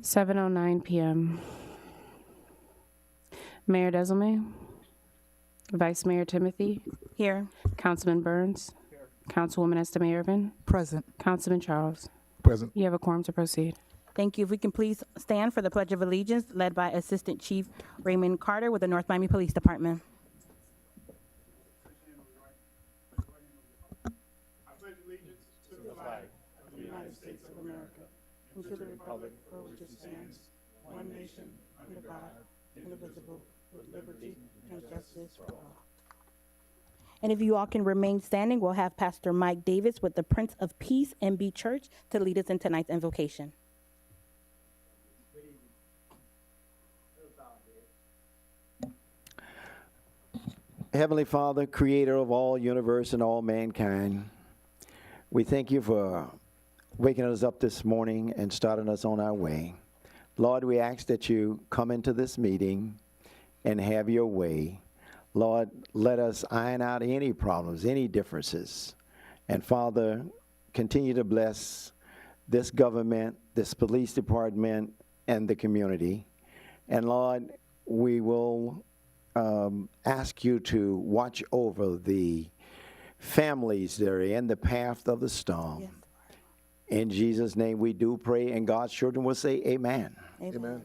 7:09 p.m. Mayor Deselme, Vice Mayor Timothy, Here. Councilman Burns, Councilwoman Estime Irvin, Present. Councilman Charles. Present. You have a quorum to proceed. Thank you. If we can please stand for the Pledge of Allegiance, led by Assistant Chief Raymond Carter with the North Miami Police Department. I pledge allegiance to the flag of the United States of America and to the republic for which it stands, one nation, under God, indivisible, with liberty and justice for all. And if you all can remain standing, we'll have Pastor Mike Davis with the Prince of Peace MB Church to lead us in tonight's invocation. Heavenly Father, creator of all universe and all mankind, we thank you for waking us up this morning and starting us on our way. Lord, we ask that you come into this meeting and have your way. Lord, let us iron out any problems, any differences. And Father, continue to bless this government, this police department, and the community. And Lord, we will ask you to watch over the families that are in the path of the storm. Yes. In Jesus' name we do pray, and God's children will say amen. Amen.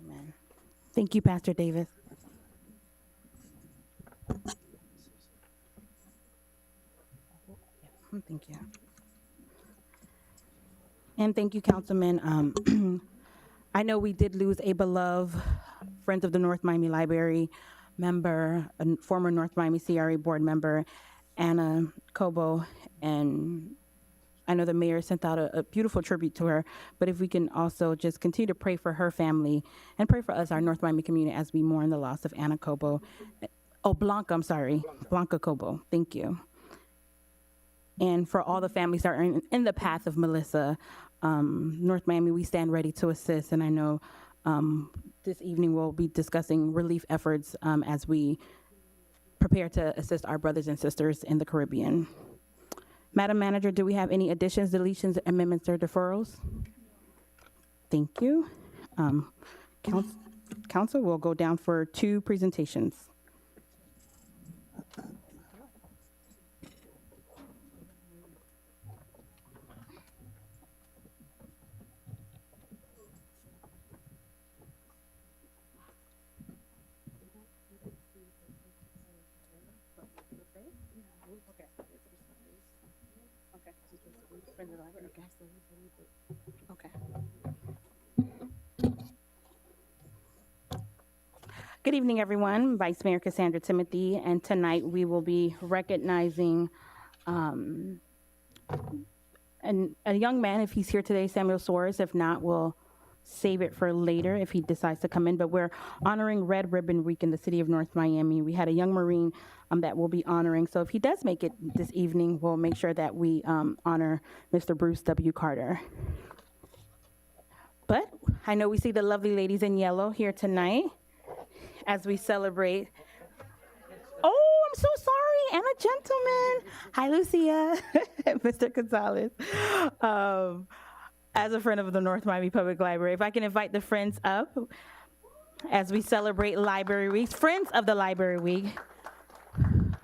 Amen. Thank you, Pastor Davis. Thank you. And thank you, Councilman. I know we did lose a beloved Friends of the North Miami Library member, a former North Miami CRA board member, Anna Cobo, and I know the mayor sent out a beautiful tribute to her, but if we can also just continue to pray for her family and pray for us, our North Miami community, as we mourn the loss of Anna Cobo. Oh, Blanca, I'm sorry. Blanca Cobo. Thank you. And for all the families that are in the path of Melissa, North Miami, we stand ready to assist. And I know this evening we'll be discussing relief efforts as we prepare to assist our brothers and sisters in the Caribbean. Madam Manager, do we have any additions, deletions, amendments, or deferrals? Thank you. Council will go down for 2 presentations. Okay. Good evening, everyone. Vice Mayor Cassandra Timothy, and tonight we will be recognizing a young man. If he's here today, Samuel Soares. If not, we'll save it for later if he decides to come in. But we're honoring Red Ribbon Week in the city of North Miami. We had a young Marine that we'll be honoring. So if he does make it this evening, we'll make sure that we honor Mr. Bruce W. Carter. But I know we see the lovely ladies in yellow here tonight as we celebrate. Oh, I'm so sorry, and a gentleman. Hi, Lucia, Mr. Gonzalez. As a friend of the North Miami Public Library, if I can invite the friends up as we celebrate Library Week, Friends of the Library Week.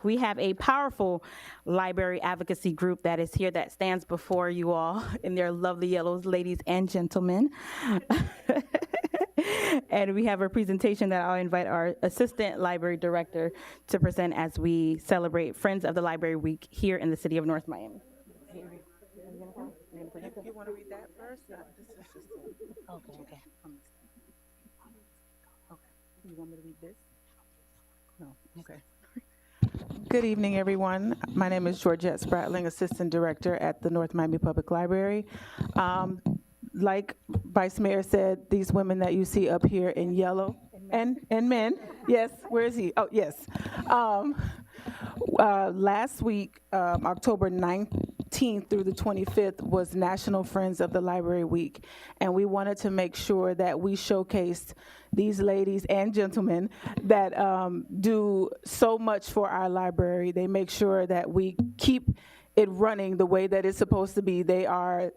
We have a powerful library advocacy group that is here that stands before you all in their lovely yellows, ladies and gentlemen. And we have a presentation that I'll invite our Assistant Library Director to present as we celebrate Friends of the Library Week here in the city of North Miami. You want to read that first? Okay. Okay. You want me to read this? No. Okay. Good evening, everyone. My name is Georgette Spratling, Assistant Director at the North Miami Public Library. Like Vice Mayor said, these women that you see up here in yellow, and men, yes, where is he? Oh, yes. Last week, October 19th through the 25th was National Friends of the Library Week, and we wanted to make sure that we showcased these ladies and gentlemen that do so much for our library. They make sure that we keep it running the way that it's supposed to be. They are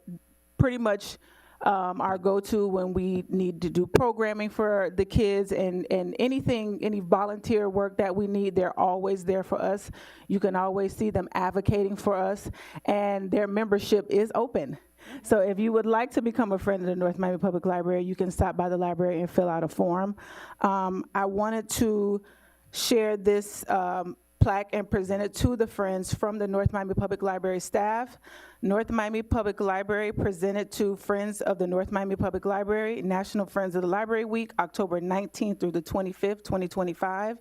pretty much our go-to when we need to do programming for the kids and anything, any volunteer work that we need. They're always there for us. You can always see them advocating for us, and their membership is open. So if you would like to become a friend of the North Miami Public Library, you can stop by the library and fill out a form. I wanted to share this plaque and present it to the friends from the North Miami Public Library staff. North Miami Public Library presented to Friends of the North Miami Public Library, National Friends of the Library Week, October 19th through the 25th, 2025.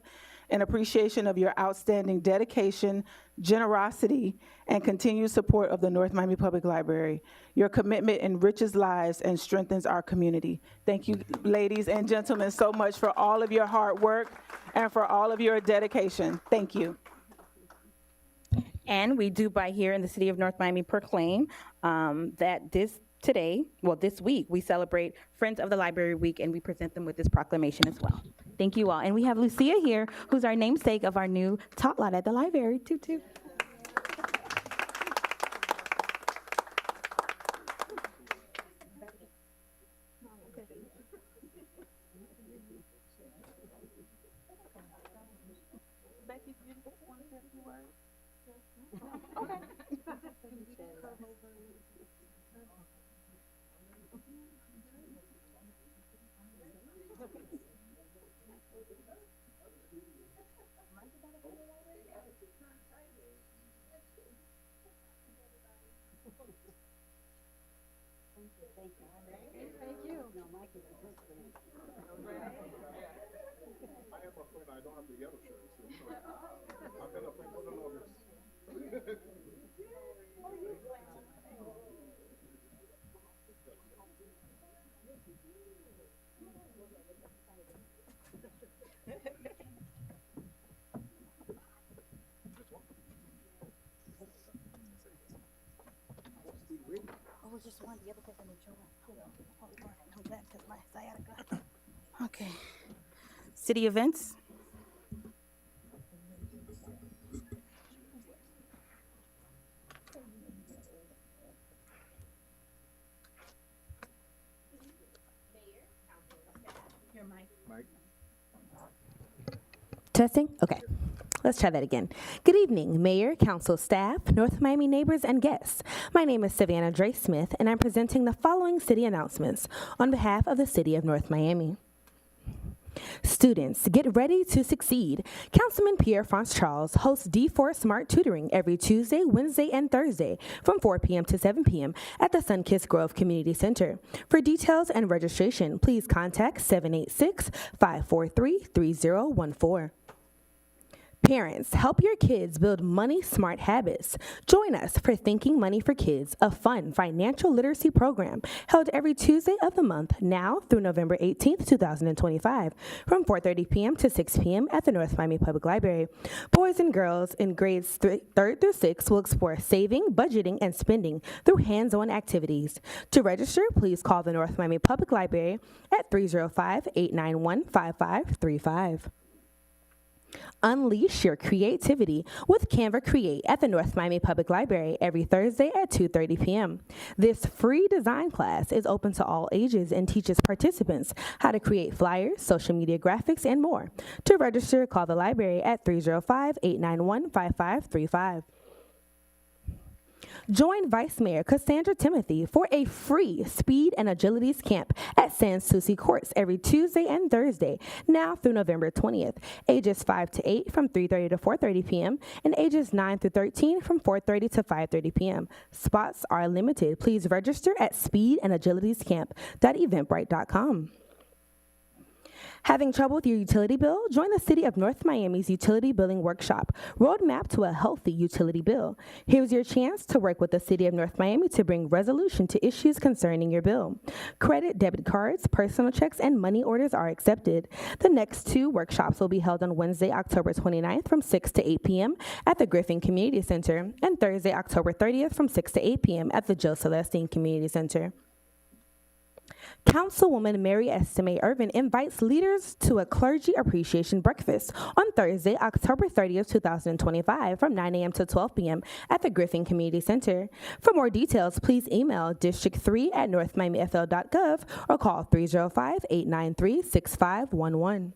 In appreciation of your outstanding dedication, generosity, and continued support of the North Miami Public Library. Your commitment enriches lives and strengthens our community. Thank you, ladies and gentlemen, so much for all of your hard work and for all of your dedication. Thank you. And we do by here in the city of North Miami proclaim that this week, we celebrate Friends of the Library Week, and we present them with this proclamation as well. Thank you all. And we have Lucia here, who's our namesake of our new tot lot at the library. Toot toot. Okay. City events. Testing? Okay. Let's try that again. Good evening, Mayor, Council staff, North Miami neighbors, and guests. My name is Savannah Dre Smith, and I'm presenting the following city announcements on behalf of the city of North Miami. Students, get ready to succeed. Councilman Pierre-France Charles hosts D4 Smart Tutoring every Tuesday, Wednesday, and Thursday from 4 p.m. to 7 p.m. at the Sunkist Grove Community Center. For details and registration, please contact 786-543-3014. Parents, help your kids build money-smart habits. Join us for Thinking Money for Kids, a fun financial literacy program held every Tuesday of the month now through November 18th, 2025, from 4:30 p.m. to 6 p.m. at the North Miami Public Library. Boys and girls in grades 3rd through 6th will explore saving, budgeting, and spending through hands-on activities. To register, please call the North Miami Public Library at 305-891-5535. Unleash your creativity with Canva Create at the North Miami Public Library every Thursday at 2:30 p.m. This free design class is open to all ages and teaches participants how to create flyers, social media graphics, and more. To register, call the library at 305-891-5535. Join Vice Mayor Cassandra Timothy for a free Speed and Agilities Camp at Sans Souci Courts every Tuesday and Thursday, now through November 20th, ages 5 to 8 from 3:30 to 4:30 p.m., and ages 9 through 13 from 4:30 to 5:30 p.m. Spots are limited. Please register at speedandagilitiescamp.eventbrite.com. Having trouble with your utility bill? Join the City of North Miami's Utility Billing Workshop, Roadmap to a Healthy Utility Bill. Here's your chance to work with the City of North Miami to bring resolution to issues concerning your bill. Credit, debit cards, personal checks, and money orders are accepted. The next 2 workshops will be held on Wednesday, October 29th from 6 to 8 p.m. at the Griffin Community Center and Thursday, October 30th from 6 to 8 p.m. at the Joe Celestine Community Center. Councilwoman Mary Estime Irvin invites leaders to a clergy appreciation breakfast on Thursday, October 30th, 2025 from 9 a.m. to 12 p.m. at the Griffin Community Center. For more details, please email district3@northmiamifl.gov or call 305-893-6511.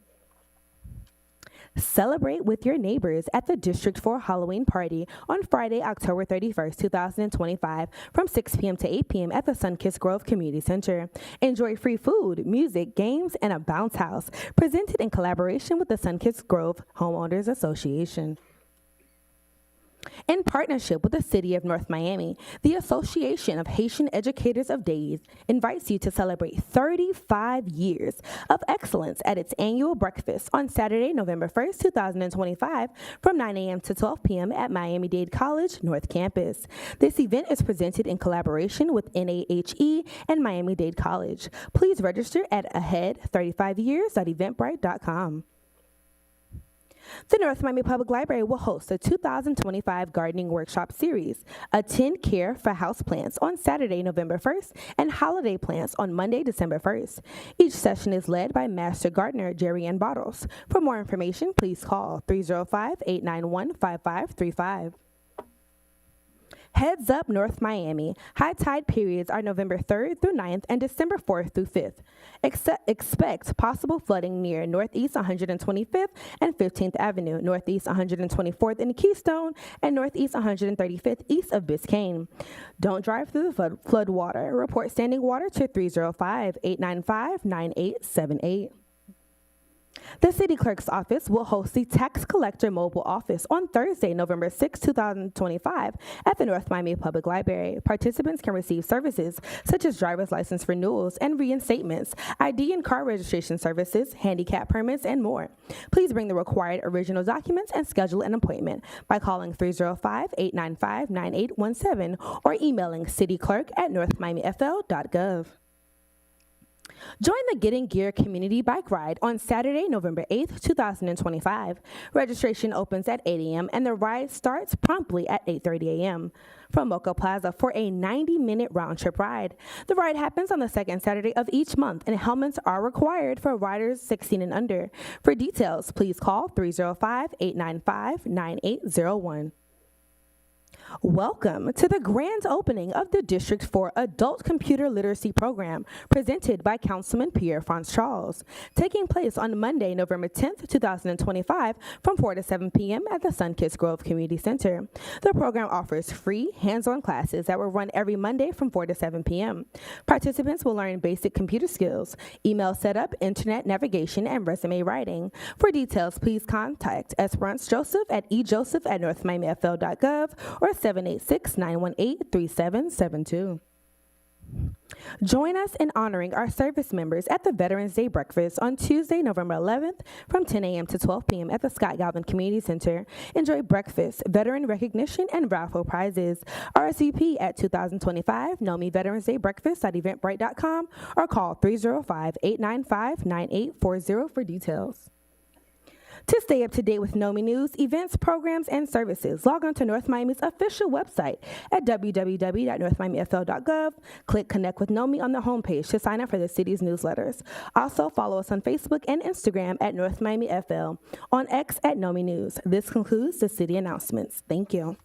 Celebrate with your neighbors at the District 4 Halloween party on Friday, October 31st, 2025 from 6 p.m. to 8 p.m. at the Sunkist Grove Community Center. Enjoy free food, music, games, and a bounce house presented in collaboration with the Sunkist Grove Homeowners Association. In partnership with the City of North Miami, the Association of Haitian Educators of Days invites you to celebrate 35 years of excellence at its annual breakfast on Saturday, November 1st, 2025 from 9 a.m. to 12 p.m. at Miami-Dade College North Campus. This event is presented in collaboration with NAHE and Miami-Dade College. Please register at ahead35years.eventbrite.com. The North Miami Public Library will host a 2025 gardening workshop series, Attend Care for Houseplants on Saturday, November 1st, and Holiday Plants on Monday, December 1st. Each session is led by Master Gardener Jerry Ann Bottles. For more information, please call 305-891-5535. Heads up North Miami. High tide periods are November 3rd through 9th and December 4th through 5th. Expect possible flooding near Northeast 125th and 15th Avenue, Northeast 124th in Keystone, and Northeast 135th east of Biscayne. Don't drive through the flood water. Report standing water to 305-895-9878. The City Clerk's Office will host the Tax Collector Mobile Office on Thursday, November 6, 2025 at the North Miami Public Library. Participants can receive services such as driver's license renewals and reinstatements, ID and car registration services, handicap permits, and more. Please bring the required original documents and schedule an appointment by calling 305-895-9817 or emailing cityclerk@northmiamifl.gov. Join the Getting Gear Community Bike Ride on Saturday, November 8th, 2025. Registration opens at 8 a.m. and the ride starts promptly at 8:30 a.m. from Mocha Plaza for a 90-minute round-trip ride. The ride happens on the second Saturday of each month, and helmets are required for riders 16 and under. For details, please call 305-895-9801. Welcome to the grand opening of the District 4 Adult Computer Literacy Program, presented by Councilman Pierre-Francois Charles, taking place on Monday, November 10th, 2025, from 4 to 7 p.m. at the Sunkist Grove Community Center. The program offers free hands-on classes that will run every Monday from 4 to 7 p.m. Participants will learn basic computer skills, email setup, internet navigation, and resume writing. For details, please contact Esperance Joseph at ejoseph@northmiamifl.gov or 786-918-3772. Join us in honoring our service members at the Veterans Day Breakfast on Tuesday, November 11th from 10 a.m. to 12 p.m. at the Scott Galvin Community Center. Enjoy breakfast, veteran recognition, and raffle prizes. RSVP at 2025 NOMI Veterans Day Breakfast at eventbrite.com or call 305-895-9840 for details. To stay up to date with NOMI news, events, programs, and services, log on to North Miami's official website at www.northmiamifl.gov. Click Connect with NOMI on the homepage to sign up for the city's newsletters. Also, follow us on Facebook and Instagram at North Miami FL, on X at NOMI News. This concludes the city announcements. Thank you.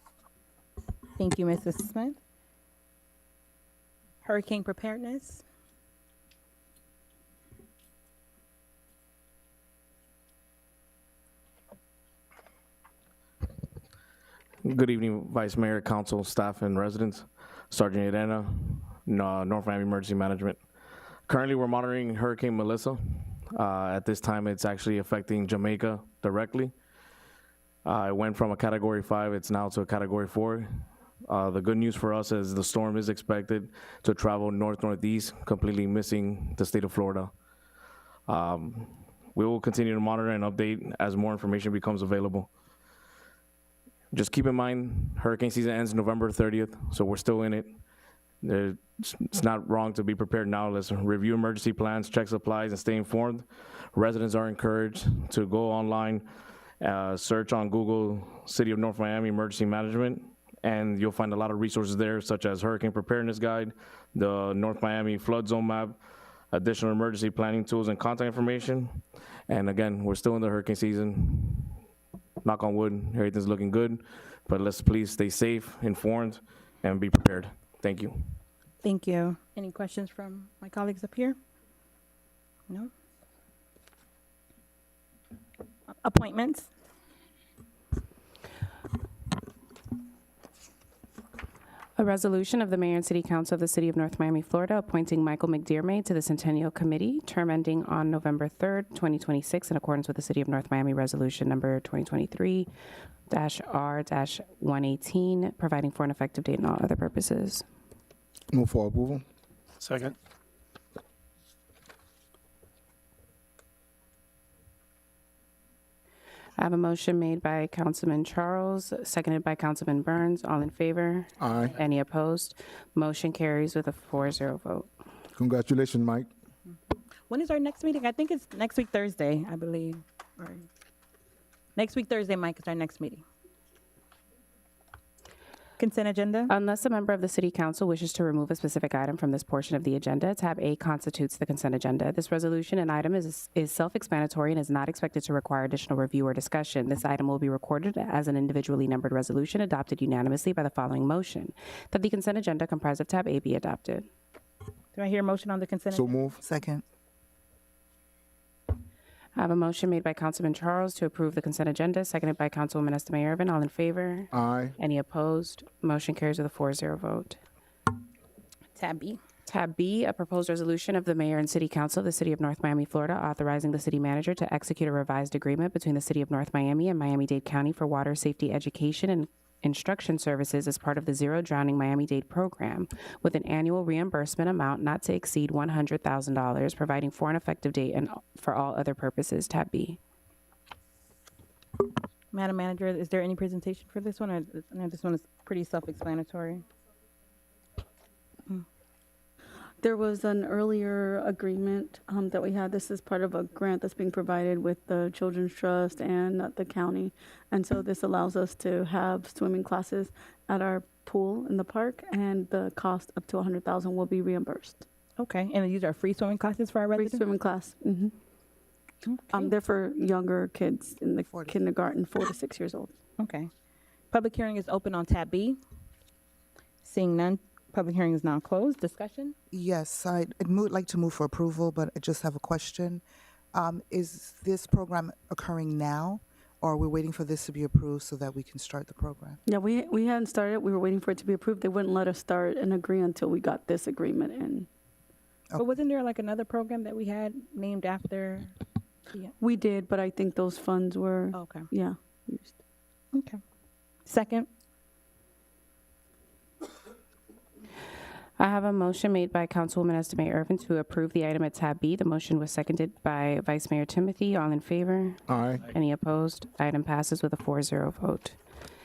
Thank you, Mrs. Smith. Hurricane preparedness. Good evening, Vice Mayor, Council, staff, and residents. Sergeant Irena, North Miami Emergency Management. Currently, we're monitoring Hurricane Melissa. At this time, it's actually affecting Jamaica directly. It went from a Category 5, it's now to a Category 4. The good news for us is the storm is expected to travel north-northeast, completely missing the state of Florida. We will continue to monitor and update as more information becomes available. Just keep in mind, hurricane season ends November 30th, so we're still in it. It's not wrong to be prepared now. Let's review emergency plans, check supplies, and stay informed. Residents are encouraged to go online, search on Google City of North Miami Emergency Management, and you'll find a lot of resources there, such as Hurricane Preparedness Guide, the North Miami Flood Zone Map, additional emergency planning tools and contact information. And again, we're still in the hurricane season. Knock on wood, everything's looking good, but let's please stay safe, informed, and be prepared. Thank you. Thank you. Any questions from my colleagues up here? No? Appointments? A resolution of the Mayor and City Council of the City of North Miami, Florida, appointing Michael McDermott to the Centennial Committee, term ending on November 3rd, 2026, in accordance with the City of North Miami Resolution Number 2023-R-118, providing for an effective date and all other purposes. Move for approval. Second. I have a motion made by Councilman Charles, seconded by Councilman Burns. All in favor? Aye. Any opposed? Motion carries with a 4-0 vote. Congratulations, Mike. When is our next meeting? I think it's next week Thursday, I believe. Or next week Thursday, Mike, is our next meeting. Consent agenda? Unless a member of the City Council wishes to remove a specific item from this portion of the agenda, tab A constitutes the consent agenda. This resolution and item is self-explanatory and is not expected to require additional review or discussion. This item will be recorded as an individually numbered resolution adopted unanimously by the following motion: that the consent agenda comprised of tab A be adopted. Do I hear a motion on the consent So agenda? move. Second. I have a motion made by Councilman Charles to approve the consent agenda, seconded by Councilwoman Estime Irvin. All in favor? Aye. Any opposed? Motion carries with a 4-0 vote. Tab B. Tab B, a proposed resolution of the Mayor and City Council of the City of North Miami, Florida, authorizing the city manager to execute a revised agreement between the City of North Miami and Miami-Dade County for water safety education and instruction services as part of the Zero Drowning Miami-Dade program, with an annual reimbursement amount not to exceed $100,000, providing for an effective date and for all other purposes. Tab B. Madam Manager, is there any presentation for this one? Or no, this one is pretty self-explanatory. There was an earlier agreement that we had. This is part of a grant that's being provided with the Children's Trust and the county. And so this allows us to have swimming classes at our pool in the park, and the cost up to $100,000 will be reimbursed. Okay, and these are free swimming classes for our Free residents? swimming class. They're for younger kids in the kindergarten, 4 to 6 years old. Okay. Public hearing is open on tab B. Seeing none, public hearing is now closed. Discussion? Yes, I'd like to move for approval, but I just have a question. Is this program occurring now, or are we waiting for this to be approved so that we can start the program? Yeah, we hadn't started. We were waiting for it to be approved. They wouldn't let us start and agree until we got this agreement in. But wasn't there like another program that we had named after? We did, but I think those funds were, Okay. yeah, used. Okay. Second? I have a motion made by Councilwoman Estime Irvin to approve the item at tab B. The motion was seconded by Vice Mayor Timothy. All in favor? Aye. Any opposed? Item passes with a 4-0 vote.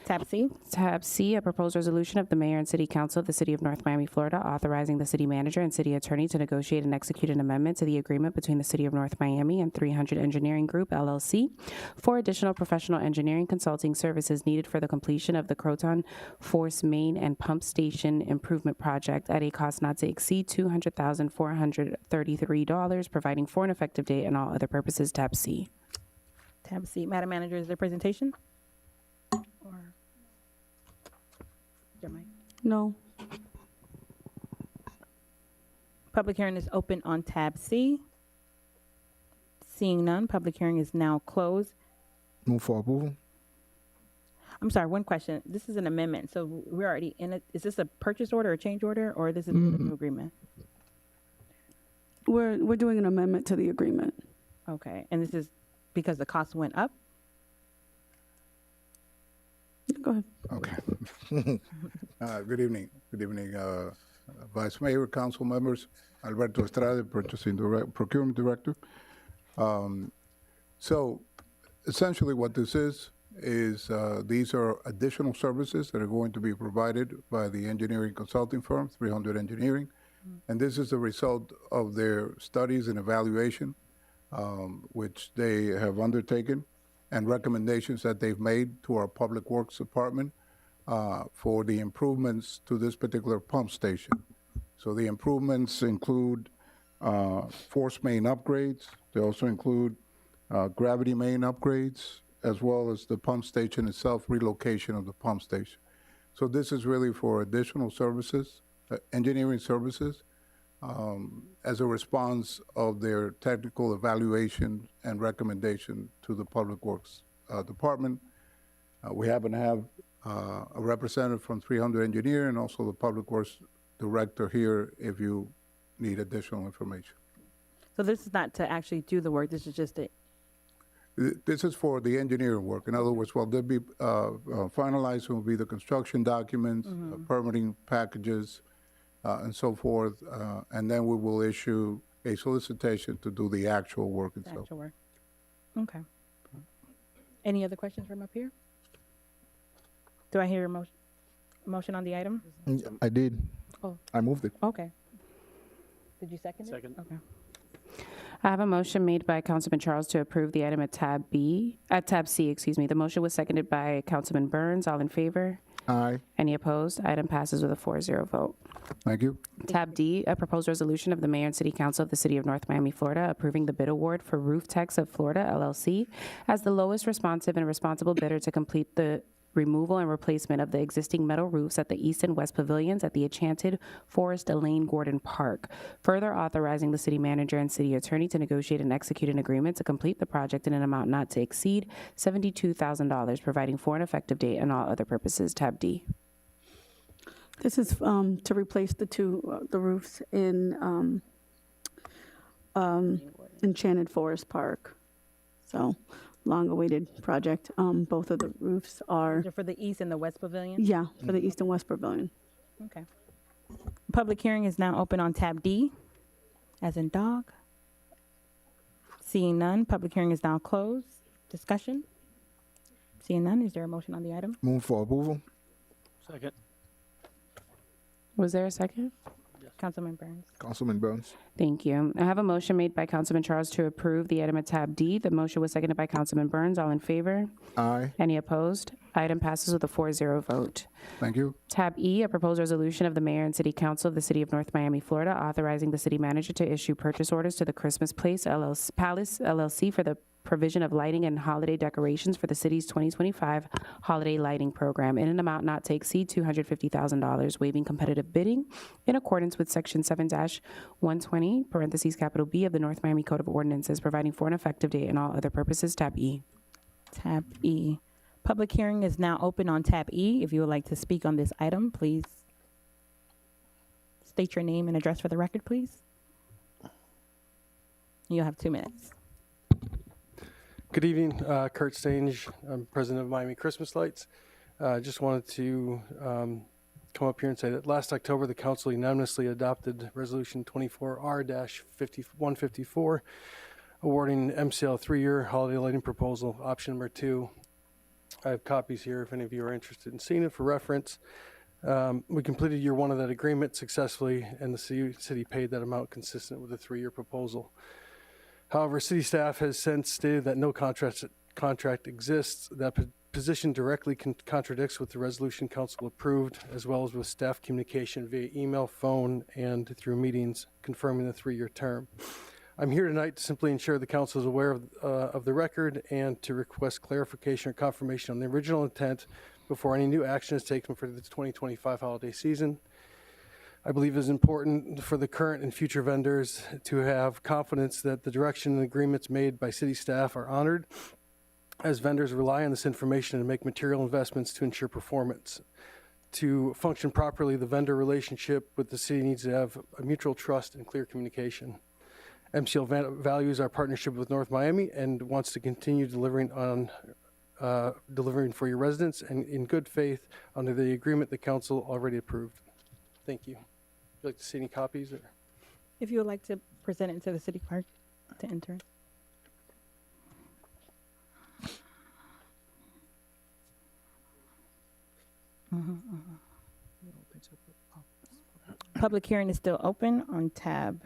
Tab C? Tab C, a proposed resolution of the Mayor and City Council of the City of North Miami, Florida, authorizing the city manager and city attorney to negotiate and execute an amendment to the agreement between the City of North Miami and 300 Engineering Group, LLC, for additional professional engineering consulting services needed for the completion of the Croton Force Main and Pump Station Improvement Project at a cost not to exceed $200,433, providing for an effective date and all other purposes. Tab C. Tab C. Madam Manager, is there presentation? Or your mic? No. Public hearing is open on tab C. Seeing none, public hearing is now closed. Move for approval. I'm sorry, one question. This is an amendment, so we're already in it. Is this a purchase order or a change order, or this is a new agreement? We're doing an amendment to the agreement. Okay, and this is because the cost went up? Go ahead. Okay. Good evening. Good evening, Vice Mayor, council members. Alberto Estrada, Procurement Director. So essentially what this is these are additional services that are going to be provided by the engineering consulting firm, 300 Engineering. And this is the result of their studies and evaluation, which they have undertaken, and recommendations that they've made to our Public Works Department for the improvements to this particular pump station. So the improvements include force main upgrades. They also include gravity main upgrades, as well as the pump station itself, relocation of the pump station. So this is really for additional services, engineering services, as a response of their technical evaluation and recommendation to the Public Works Department. We happen to have a representative from 300 Engineering and also the Public Works Director here if you need additional information. So this is not to actually do the work, this is just a, This is for the engineering work. In other words, they'll be finalized will be the construction documents, permitting packages, and so forth, and then we will issue a solicitation to do the actual work the itself. actual work. Okay. Any other questions from up here? Do I hear a motion on the item? I did. Oh. I moved it. Okay. Did you second it? Second. Okay. I have a motion made by Councilman Charles to approve the item at tab C, excuse me. The motion was seconded by Councilman Burns. All in favor? Aye. Any opposed? Item passes with a 4-0 vote. Thank you. Tab D, a proposed resolution of the Mayor and City Council of the City of North Miami, Florida, approving the bid award for Roof Techs of Florida, LLC, as the lowest responsive and responsible bidder to complete the removal and replacement of the existing metal roofs at the East and West Pavilions at the Enchanted Forest Elaine Gordon Park. Further authorizing the city manager and city attorney to negotiate and execute an agreement to complete the project in an amount not to exceed $72,000, providing for an effective date and all other purposes. Tab D. This is to replace the roofs in Enchanted Forest Park. So, long-awaited project. Both of the roofs are, For the East and the West Pavilion? yeah, for the East and West Pavilion. Okay. Public hearing is now open on tab D, as in dog. Seeing none, public hearing is now closed. Discussion? Seeing none, is there a motion on the item? Move for approval. Second. Was there a second? Councilman Burns. Councilman Burns. Thank you. I have a motion made by Councilman Charles to approve the item at tab D. The motion was seconded by Councilman Burns. All in favor? Aye. Any opposed? Item passes with a 4-0 vote. Thank you. Tab E, a proposed resolution of the Mayor and City Council of the City of North Miami, Florida, authorizing the city manager to issue purchase orders to the Christmas Palace LLC for the provision of lighting and holiday decorations for the city's 2025 holiday lighting program in an amount not to exceed $250,000, waiving competitive bidding in accordance with Section 7-120, parentheses capital B of the North Miami Code of Ordinances, providing for an effective date and all other purposes. Tab E. Tab E. Public hearing is now open on tab E. If you would like to speak on this item, please state your name and address for the record, please. You'll have 2 minutes. Good evening, Kurt Stange. I'm president of Miami Christmas Lights. Just wanted to come up here and say that last October, the council unanimously adopted Resolution 24R-154, awarding MCL a 3-year holiday lighting proposal, option number 2. I have copies here if any of you are interested in seeing it for reference. We completed year 1 of that agreement successfully, and the city paid that amount consistent with the 3-year proposal. However, city staff has since stated that no contract exists. That position directly contradicts with the resolution council approved, as well as with staff communication via email, phone, and through meetings confirming the 3-year term. I'm here tonight to simply ensure the council is aware of the record and to request clarification or confirmation on the original intent before any new action is taken for the 2025 holiday season. I believe it is important for the current and future vendors to have confidence that the direction and agreements made by city staff are honored, as vendors rely on this information and make material investments to ensure performance. To function properly, the vendor relationship with the city needs to have a mutual trust and clear communication. MCL values our partnership with North Miami and wants to continue delivering for your residents and in good faith under the agreement the council already approved. Thank you. Would you like to see any copies? Or? If you would like to present it to the city clerk to enter it. Public hearing is still open on tab.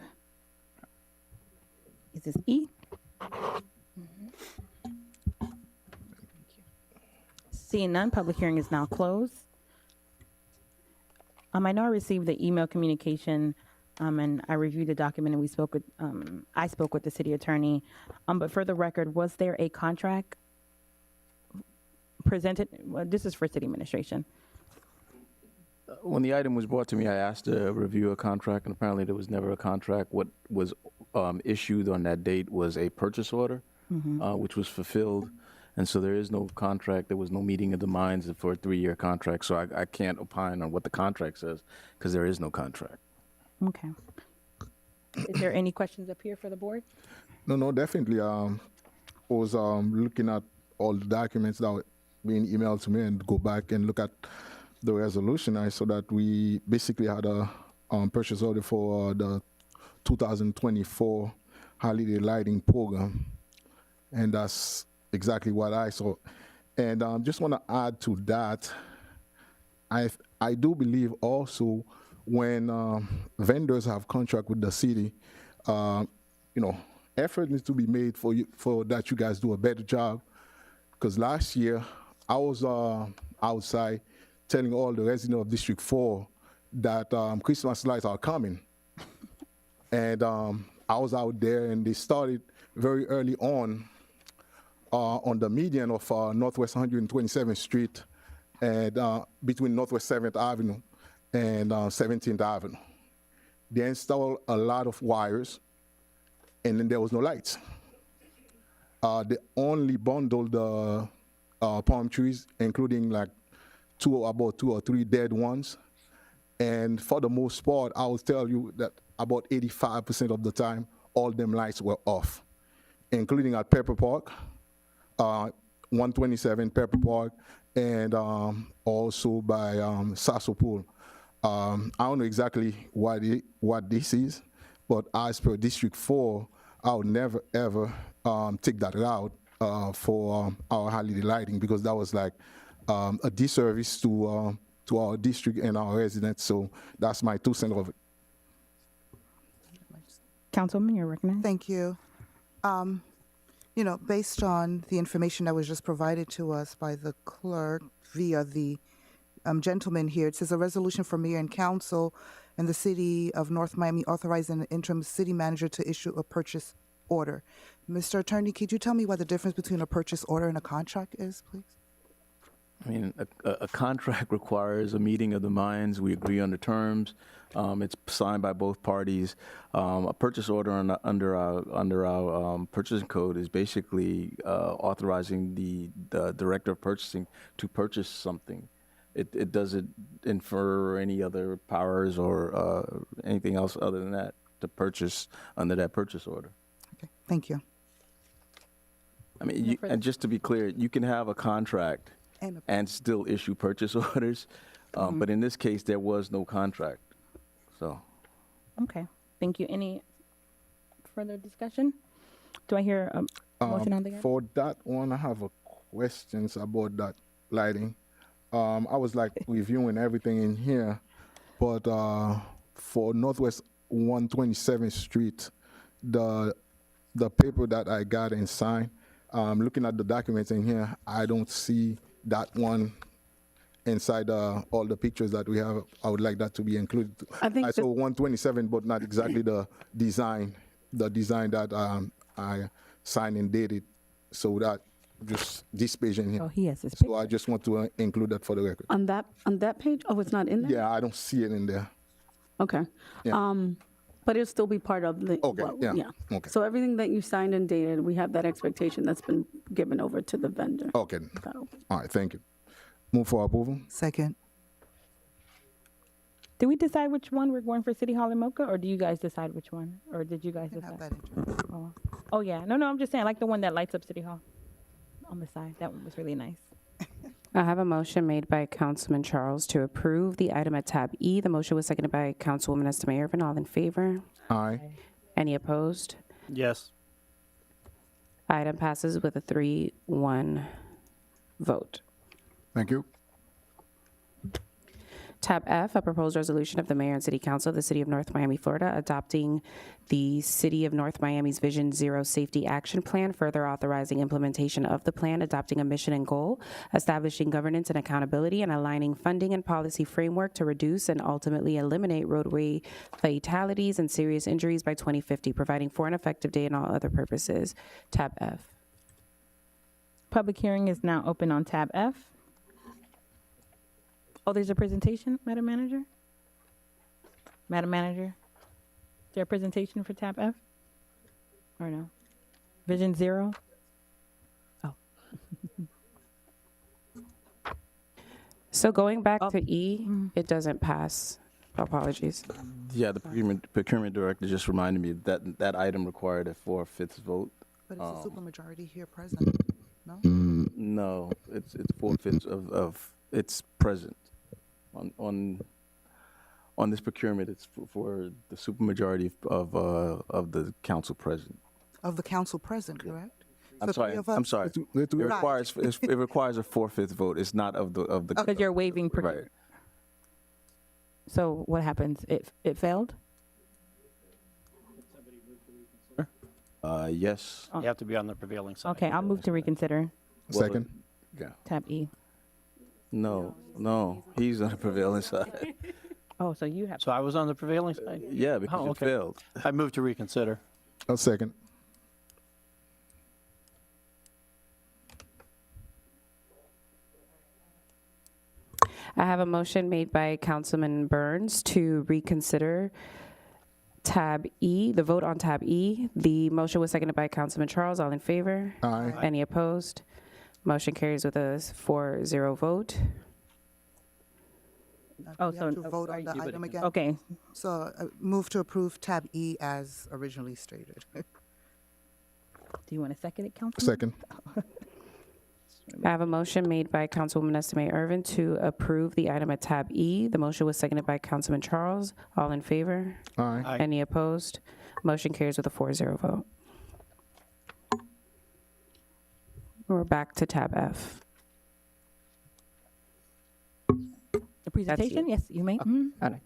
Is this E? Seeing none, public hearing is now closed. I know I received the email communication, and I reviewed the document, and I spoke with the city attorney. But for the record, was there a contract presented? Well, this is for city administration. When the item was brought to me, I asked to review a contract, and apparently there was never a contract. What was issued on that date was a purchase order, which was fulfilled. And so there is no contract. There was no meeting of the minds for a 3-year contract. So I can't opine on what the contract says because there is no contract. Okay. Is there any questions up here for the board? No, definitely. I was looking at all the documents that were being emailed to me and go back and look at the resolution. I saw that we basically had a purchase order for the 2024 holiday lighting program, and that's exactly what I saw. And just want to add to that, I do believe also when vendors have contract with the city, effort needs to be made for that you guys do a better job. Because last year I was outside telling all the residents of District 4 that Christmas lights are coming. And I was out there, and they started very early on the median of Northwest 127th Street and between Northwest 7th Avenue and 17th Avenue. They installed a lot of wires, and then there was no lights. They only bundled the palm trees, including like about 2 or 3 dead ones. And for the most part, I will tell you that about 85% of the time, all them lights were off, including at Pepper Park, 127 Pepper Park, and also by Sasso Pool. I don't know exactly what this is, but as per District 4, I would never ever take that route for our holiday lighting, because that was like a disservice to our district and our residents. So that's my 2 cents of it. Councilwoman, you're recognized. Thank you. Based on the information that was just provided to us by the clerk via the gentleman here, it says a resolution for mayor and council and the city of North Miami authorizing the interim city manager to issue a purchase order. Mr. Attorney, could you tell me what the difference between a purchase order and a contract is, please? I mean, a contract requires a meeting of the minds. We agree on the terms. It's signed by both parties. A purchase order under our purchasing code is basically authorizing the director of purchasing to purchase something. It doesn't infer any other powers or anything else other than that to purchase under that purchase order. Okay, thank you. I mean, and just to be clear, you can have a contract and still issue purchase orders, but in this case, there was no contract. So. Okay, thank you. Any further discussion? Do I hear a motion on the For that one, I have questions about that lighting. I was like reviewing everything in here, but for Northwest 127th Street, the paper that I got and signed, looking at the documents in here, I don't see that one inside all the pictures that we have. I would like that to be included. I saw 127, but not exactly the design that I signed and dated. So that just this page in here. Oh, he has his So I just want to include that for the record. On that page? Oh, it's not in there? Yeah, I don't see it in there. Okay. Yeah. But it'll still be part of the. Okay, yeah, okay. So everything that you signed and dated, we have that expectation that's been given over to the vendor. Okay. So- All right, thank you. Move for approval. Second. Did we decide which one we're going for City Hall and Mocha, or do you guys decide which one? Or did you guys I have decide? that interest. Oh, yeah. No, I'm just saying, I like the one that lights up City Hall on the side. That one was really nice. I have a motion made by Councilman Charles to approve the item at tab E. The motion was seconded by Councilwoman Estemayor. All in favor? Aye. Any opposed? Yes. Item passes with a 3-1 vote. Thank you. Tab F, a proposed resolution of the mayor and city council of the city of North Miami, Florida, adopting the city of North Miami's Vision Zero Safety Action Plan, further authorizing implementation of the plan, adopting a mission and goal, establishing governance and accountability, and aligning funding and policy framework to reduce and ultimately eliminate roadway fatalities and serious injuries by 2050, providing for an effective date and all other purposes. Tab F. Public hearing is now open on tab F. Oh, there's a presentation, Madam Manager? Madam Manager, is there a presentation for tab F? Or no? Vision Zero? Oh. So going back to E, it doesn't pass. Apologies. Yeah, the procurement director just reminded me that that item required a 4/5 vote. But it's a supermajority here present, no? No, it's 4/5 of it's present on this procurement. It's for the supermajority of the council present. Of the council present, correct? I'm So sorry. three of us- I'm sorry. It requires it requires a 4/5 vote. It's not of the Because you're waiving. right. So what happens? It failed? Yes. You have to be on the prevailing side. Okay, I'll move to reconsider Second. Yeah. tab E. No. He's on the prevailing side. Oh, so you have. So I was on the prevailing side? Yeah, because Oh, it okay. failed. I move to reconsider. I'll second. I have a motion made by Councilman Burns to reconsider tab E, the vote on tab E. The motion was seconded by Councilman Charles. All in favor? Aye. Any opposed? Motion carries with a 4-0 vote. Oh, We so have to vote on the item again. okay. So move to approve tab E as originally stated. Do you want to second it, Councilman? Second. I have a motion made by Councilwoman Estimate Irvin to approve the item at tab E. The motion was seconded by Councilman Charles. All in favor? Aye. Aye. Any opposed? Motion carries with a 4-0 vote. We're back to tab F. The presentation? Yes, you may. Mhm. All right.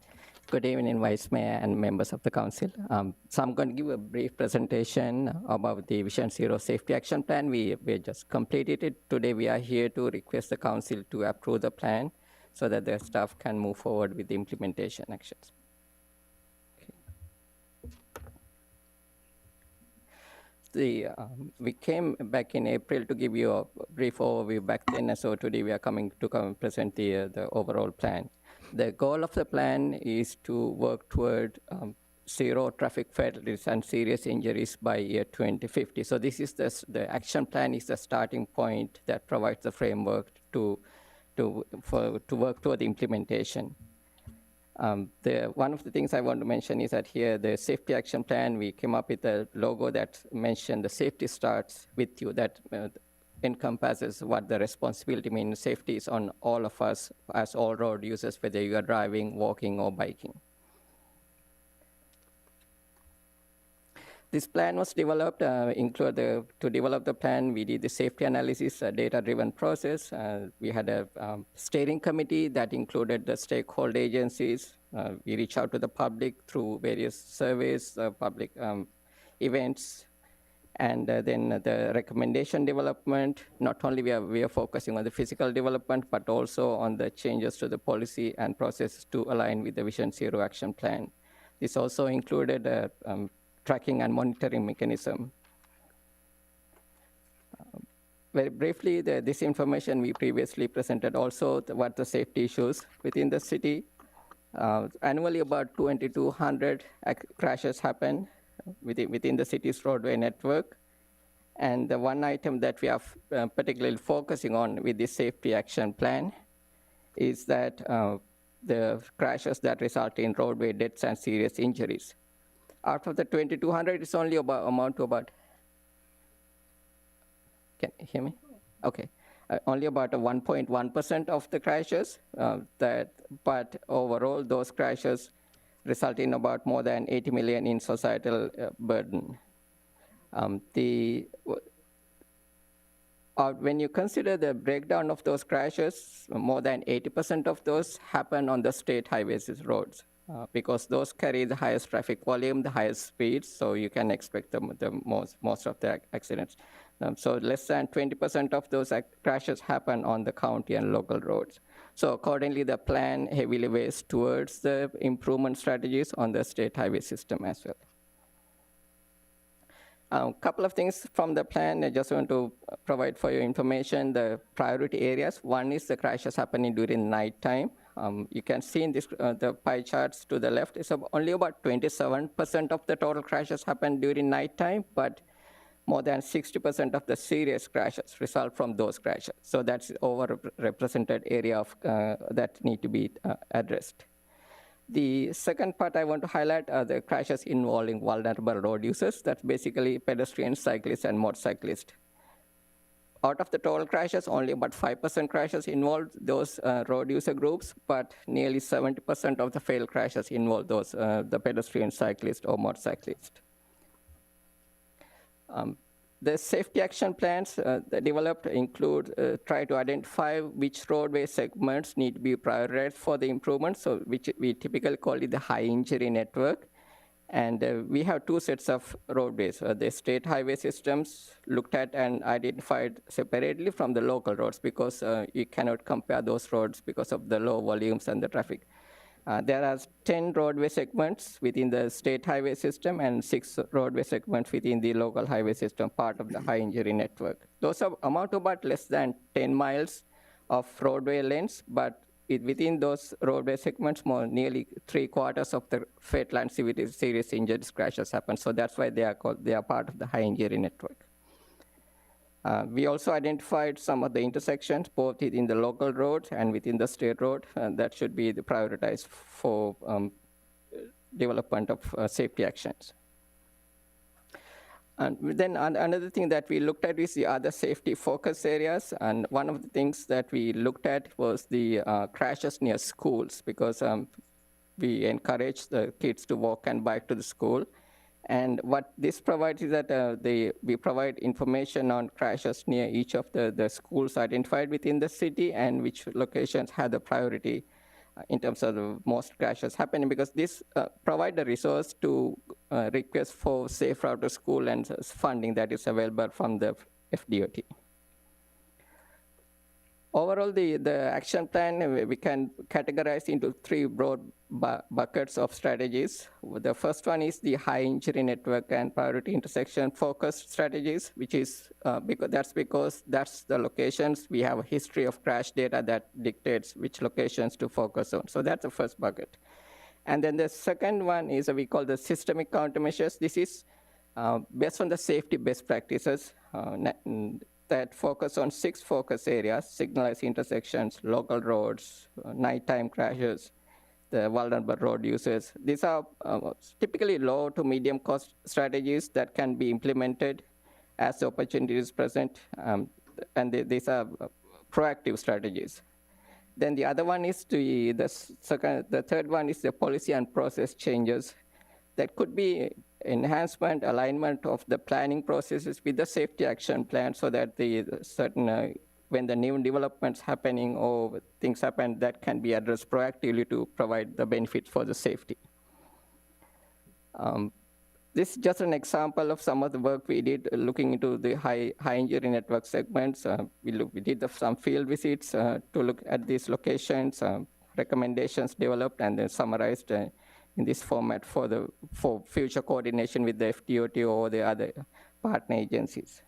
Good evening, Vice Mayor and members of the council. So I'm going to give a brief presentation about the Vision Zero Safety Action Plan. We just completed it. Today we are here to request the council to approve the plan so that the staff can move forward with the implementation actions. We came back in April to give you a brief overview back then, so today we are coming to present the overall plan. The goal of the plan is to work toward zero traffic fatalities and serious injuries by year 2050. So this is the action plan is the starting point that provides the framework to work toward the implementation. One of the things I want to mention is that here, the safety action plan, we came up with a logo that mentioned the safety starts with you, that encompasses what the responsibility means. Safety is on all of us as all road users, whether you are driving, walking, or biking. This plan was developed, to develop the plan, we did the safety analysis, a data-driven process. We had a steering committee that included the stakeholder agencies. We reached out to the public through various surveys, public events, and then the recommendation development. Not only we are focusing on the physical development, but also on the changes to the policy and processes to align with the Vision Zero Action Plan. This also included a tracking and monitoring mechanism. Very briefly, this information we previously presented also what the safety issues within the city. Annually, about 2,200 crashes happen within the city's roadway network. And the one item that we are particularly focusing on with this safety action plan is that the crashes that result in roadway deaths and serious injuries. Out of the 2,200, it's only amount to about, can you hear me? Okay. Only about 1.1% of the crashes, but overall, those crashes result in about more than 80 million in societal burden. when you consider the breakdown of those crashes, more than 80% of those happen on the state highways roads because those carry the highest traffic volume, the highest speeds, so you can expect the most of the accidents. So less than 20% of those crashes happen on the county and local roads. So accordingly, the plan heavily weighs towards the improvement strategies on the state highway system as well. A couple of things from the plan I just want to provide for your information. The priority areas, one is the crashes happening during nighttime. You can see in this, the pie charts to the left, it's only about 27% of the total crashes happen during nighttime, but more than 60% of the serious crashes result from those crashes. So that's overrepresented area of, that need to be addressed. The second part I want to highlight are the crashes involving vulnerable road users. That's basically pedestrians, cyclists, and motorcyclists. Out of the total crashes, only about 5% crashes involve those road user groups, but nearly 70% of the fatal crashes involve those, the pedestrian, cyclist, or motorcyclist. The safety action plans that developed include try to identify which roadway segments need to be prioritized for the improvement, so which we typically call it the high injury network. And we have two sets of roadways. The state highway systems looked at and identified separately from the local roads because you cannot compare those roads because of the low volumes and the traffic. There are 10 roadway segments within the state highway system and 6 roadway segments within the local highway system, part of the high injury network. Those amount to about less than 10 miles of roadway lengths, but within those roadway segments, nearly 3/4 of the fatal and serious injuries crashes happen. So that's why they are part of the high injury network. We also identified some of the intersections, both within the local roads and within the state road, and that should be prioritized for development of safety actions. And then another thing that we looked at is the other safety focus areas. And one of the things that we looked at was the crashes near schools, because we encourage the kids to walk and bike to the school. And what this provides is that we provide information on crashes near each of the schools identified within the city and which locations have the priority in terms of the most crashes happening, because this provide a resource to request for safe route to school and funding that is available from the FDOT. Overall, the action plan we can categorize into 3 broad buckets of strategies. The first one is the high injury network and priority intersection focused strategies, which is because that's the locations we have a history of crash data that dictates which locations to focus on. So that's the first bucket. And then the second one is we call the systemic countermeasures. This is based on the safety best practices that focus on 6 focus areas: signalized intersections, local roads, nighttime crashes, the vulnerable road users. These are typically low to medium cost strategies that can be implemented as the opportunities present, and these are proactive strategies. Then the other one is the third one is the policy and process changes that could be enhancement, alignment of the planning processes with the safety action plan, so that the certain when the new developments happening or things happen, that can be addressed proactively to provide the benefits for the safety. This is just an example of some of the work we did looking into the high injury network segments. We did some field visits to look at these locations, recommendations developed and then summarized in this format for future coordination with the FDOT or the other partner agencies.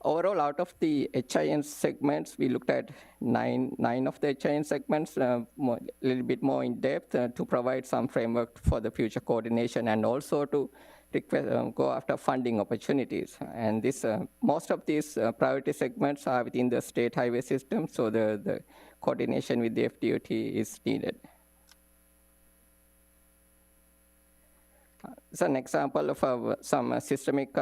Overall, out of the HIN segments, we looked at nine of the HIN segments, a little bit more in depth to provide some framework for the future coordination and also to go after funding opportunities. And this, most of these priority segments are within the state highway system, so the coordination with the FDOT is needed. It's an example of some systemic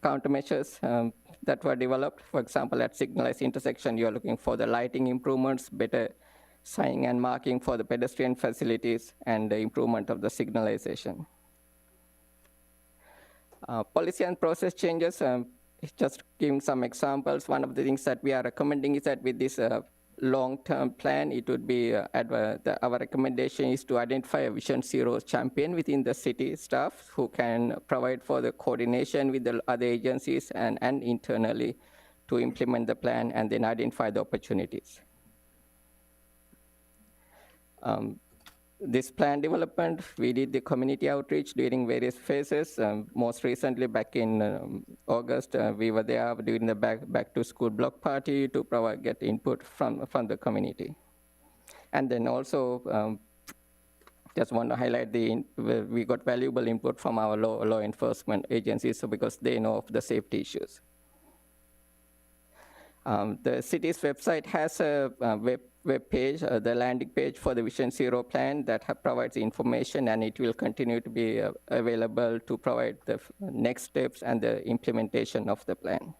countermeasures that were developed. For example, at signalized intersection, you're looking for the lighting improvements, better signing and marking for the pedestrian facilities, and the improvement of the signalization. Policy and process changes, just giving some examples, one of the things that we are recommending is that with this long-term plan, it would be, our recommendation is to identify a Vision Zero champion within the city staff who can provide for the coordination with the other agencies and internally to implement the plan and then identify the opportunities. This plan development, we did the community outreach during various phases. Most recently, back in August, we were there during the back to school block party to get input from the community. And then also, just want to highlight we got valuable input from our law enforcement agencies, so because they know of the safety issues. The city's website has a web page, the landing page for the Vision Zero plan that provides information, and it will continue to be available to provide the next steps and the implementation of the plan.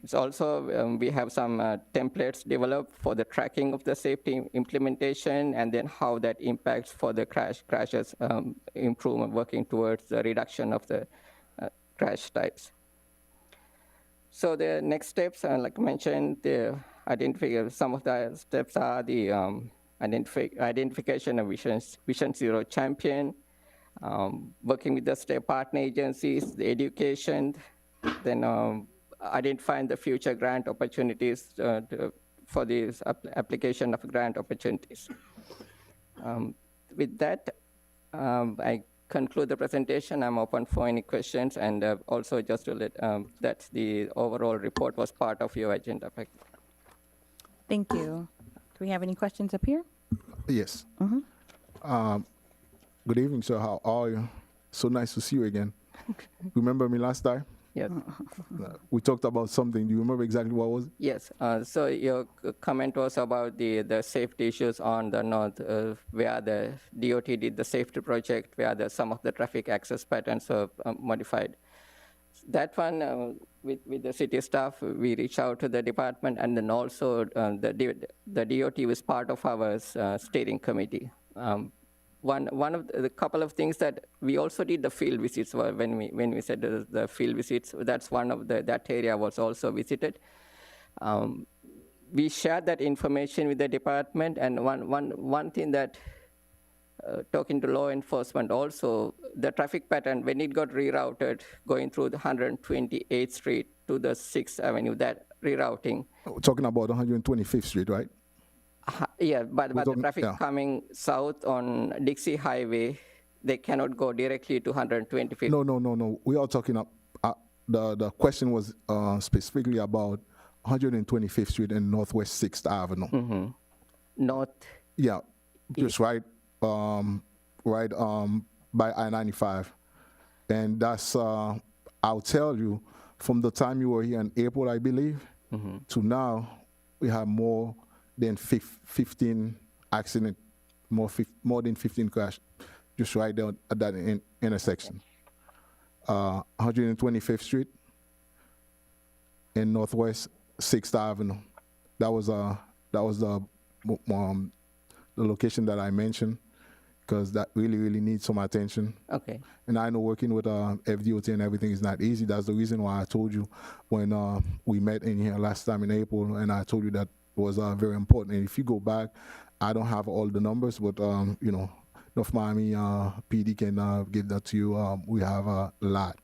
It's also, we have some templates developed for the tracking of the safety implementation and then how that impacts for the crashes improvement, working towards the reduction of the crash types. So the next steps, like I mentioned, some of the steps are the identification of Vision Zero champion, working with the state partner agencies, the education, then identifying the future grant opportunities for this application of grant opportunities. With that, I conclude the presentation. I'm open for any questions, and also just to let that the overall report was part of your agenda. Thank you. Do we have any questions up here? Yes. Good evening, sir. How are you? So nice to see you again. Remember me last time? Yes. We talked about something. Do you remember exactly what was it? Yes. So your comment was about the safety issues on the north, where the DOT did the safety project, where some of the traffic access patterns were modified. That one, with the city staff, we reach out to the department, and then also the DOT was part of our steering committee. One of the couple of things that we also did the field visits when we said the field visits. That's one of that area was also visited. We shared that information with the department, and one thing that talking to law enforcement also, the traffic pattern when it got rerouted going through the 128th Street to the 6th Avenue, that rerouting. We're talking about 125th Street, right? Yeah, but the traffic coming south on Dixie Highway, they cannot go directly to 125th. No. We are talking the question was specifically about 125th Street and Northwest 6th Avenue. North. Yeah, just right by I-95. And that's, I'll tell you, from the time you were here in April, I believe, to now, we have more than 15 accidents, more than 15 crashes, just right there at that intersection. 125th Street and Northwest 6th Avenue. That was the location that I mentioned, because that really needs some attention. Okay. And I know working with FDOT and everything is not easy. That's the reason why I told you when we met in here last time in April, and I told you that was very important. And if you go back, I don't have all the numbers, but North Miami PD can give that to you. We have a lot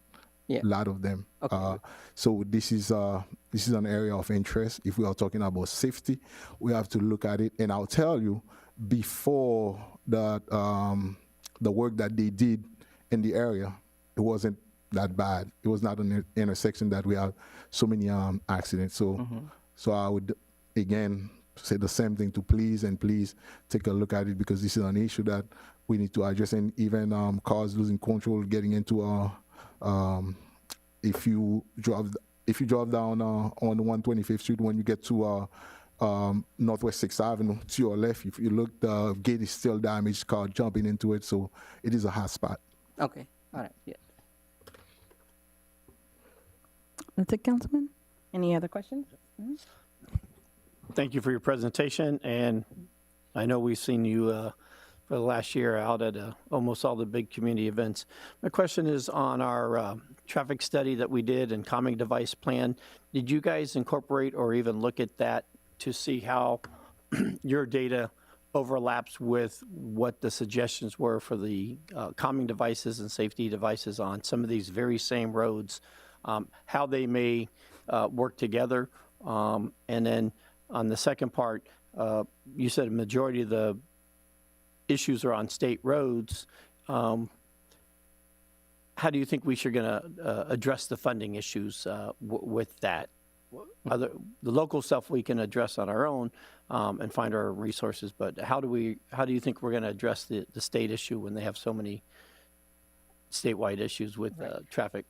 of them. Okay. So this is an area of interest. If we are talking about safety, we have to look at it. And I'll tell you, before that, the work that they did in the area, it wasn't that bad. It was not an intersection that we have so many accidents. So I would again say the same thing to please take a look at it, because this is an issue that we need to address. And even cars losing control, getting into if you drive down on 125th Street, when you get to Northwest 6th Avenue, to your left, if you look, the gate is still damaged, car jumping into it, so it is a hot spot. Okay, all right, yeah. That's it, Councilman. Any other questions? Thank you for your presentation, and I know we've seen you for the last year out at almost all the big community events. My question is on our traffic study that we did and calming device plan. Did you guys incorporate or even look at that to see how your data overlaps with what the suggestions were for the calming devices and safety devices on some of these very same roads, how they may work together? And then on the second part, you said a majority of the issues are on state roads. How do you think we should going to address the funding issues with that? The local stuff we can address on our own and find our resources, but how do you think we're going to address the state issue when they have so many statewide issues with traffic?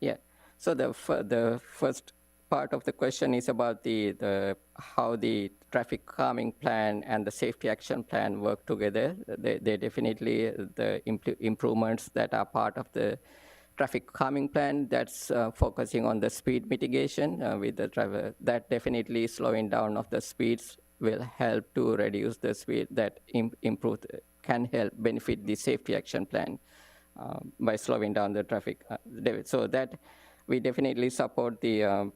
Yeah. So the first part of the question is about the how the traffic calming plan and the safety action plan work together. They definitely the improvements that are part of the traffic calming plan that's focusing on the speed mitigation with the driver. That definitely slowing down of the speeds will help to reduce the speed. That can help benefit the safety action plan by slowing down the traffic. So that we definitely support the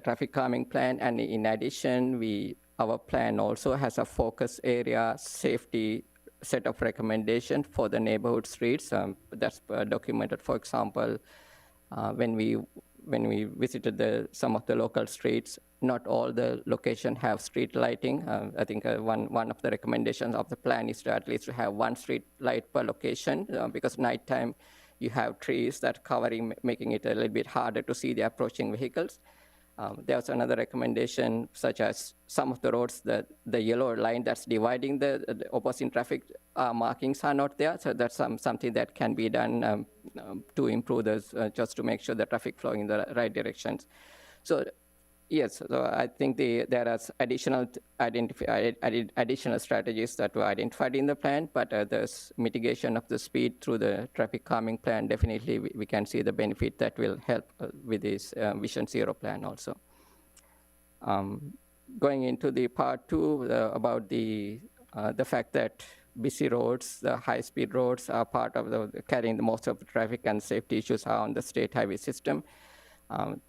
traffic calming plan, and in addition, our plan also has a focus area safety set of recommendations for the neighborhood streets. That's documented. For example, when we visited some of the local streets, not all the locations have street lighting. I think one of the recommendations of the plan is to at least have one street light per location because nighttime you have trees that covering, making it a little bit harder to see the approaching vehicles. There's another recommendation, such as some of the roads, the yellow line that's dividing the opposite traffic markings are not there. So that's something that can be done to improve this, just to make sure the traffic flowing in the right directions. So yes, so I think there are additional strategies that were identified in the plan, but the mitigation of the speed through the traffic calming plan, definitely we can see the benefit that will help with this Vision Zero plan also. Going into the part two about the fact that busy roads, the high-speed roads are part of carrying the most of the traffic and safety issues are on the state highway system.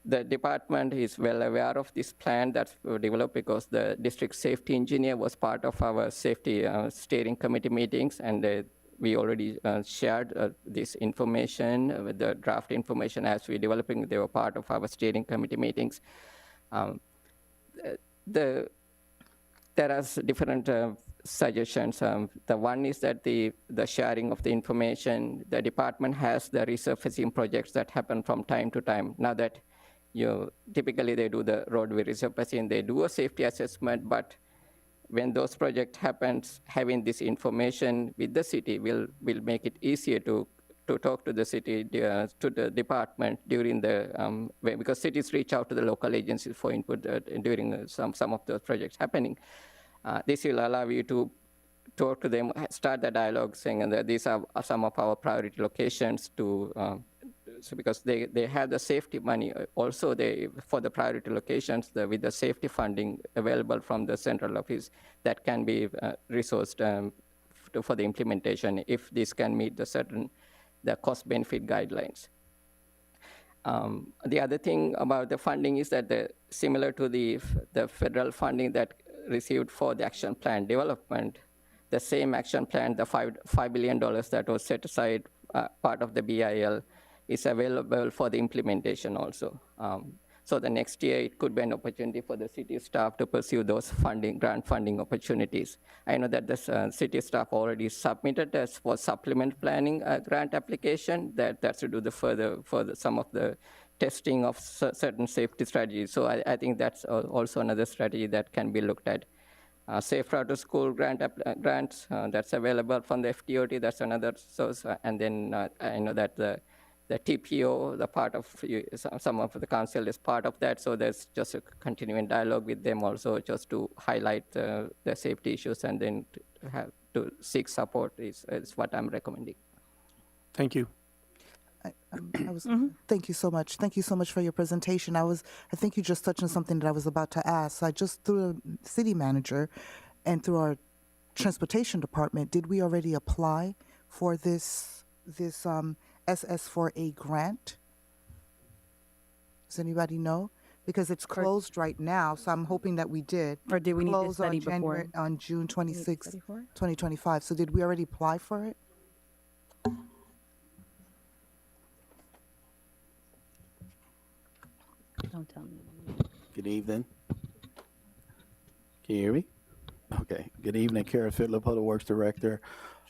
The department is well aware of this plan that's developed because the district safety engineer was part of our safety steering committee meetings, and we already shared this information with the draft information as we're developing. They were part of our steering committee meetings. There are different suggestions. The one is that the sharing of the information, the department has the resurfacing projects that happen from time to time. Now that typically they do the roadway resurfacing, they do a safety assessment, but when those projects happens, having this information with the city will make it easier to talk to the city, to the department during the, because cities reach out to the local agencies for input during some of those projects happening. This will allow you to talk to them, start the dialogue saying that these are some of our priority locations so because they have the safety money. Also, for the priority locations, with the safety funding available from the central office, that can be resourced for the implementation if this can meet the cost-benefit guidelines. The other thing about the funding is that similar to the federal funding that received for the action plan development, the same action plan, the $5 billion that was set aside part of the BIL is available for the implementation also. So the next year, it could be an opportunity for the city staff to pursue those grant funding opportunities. I know that the city staff already submitted as for supplement planning grant application that's to do the further some of the testing of certain safety strategies. So I think that's also another strategy that can be looked at. Safe Route to School grants that's available from the FDOT, that's another source. And then I know that the TPO, the part of some of the council is part of that, so there's just a continuing dialogue with them also just to highlight the safety issues and then to seek support is what I'm recommending. Thank you. Thank you so much. Thank you so much for your presentation. I think you just touched on something that I was about to ask. I just, through the city manager and through our Transportation Department, did we already apply for this SS4A grant? Does anybody know? Because it's closed right now, so I'm hoping that we did. Or did we need to Close study on January, before? on June 26, study for it? 2025. So did we already apply for it? Don't tell me. Good evening. Can you hear me? Okay. Good evening, Kara Fittler, Public Works Director.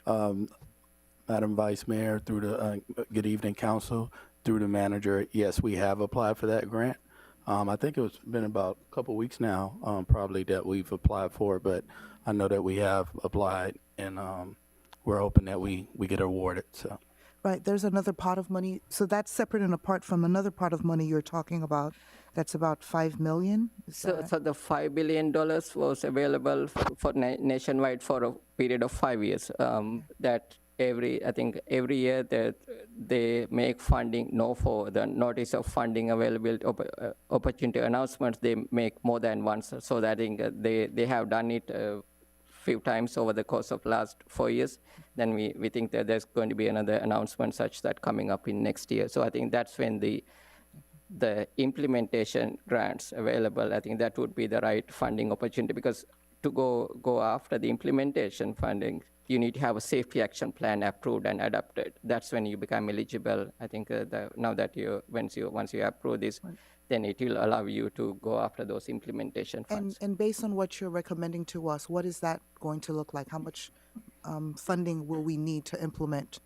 Madam Vice Mayor, through the, good evening, Council, through the manager. Yes, we have applied for that grant. I think it's been about a couple weeks now, probably that we've applied for it, but I know that we have applied and we're hoping that we get awarded, so. Right, there's another pot of money. So that's separate and apart from another pot of money you're talking about. That's about $5 million. So the $5 billion was available for nationwide for a period of 5 years. That I think every year that they make funding, for the notice of funding availability, opportunity announcements, they make more than once. So that I think they have done it few times over the course of last 4 years. Then we think that there's going to be another announcement such that coming up in next year. So I think that's when the implementation grants available, I think that would be the right funding opportunity, because to go after the implementation funding, you need to have a safety action plan approved and adopted. That's when you become eligible. I think now that once you approve this, then it will allow you to go after those implementation funds. And based on what you're recommending to us, what is that going to look like? How much funding will we need to implement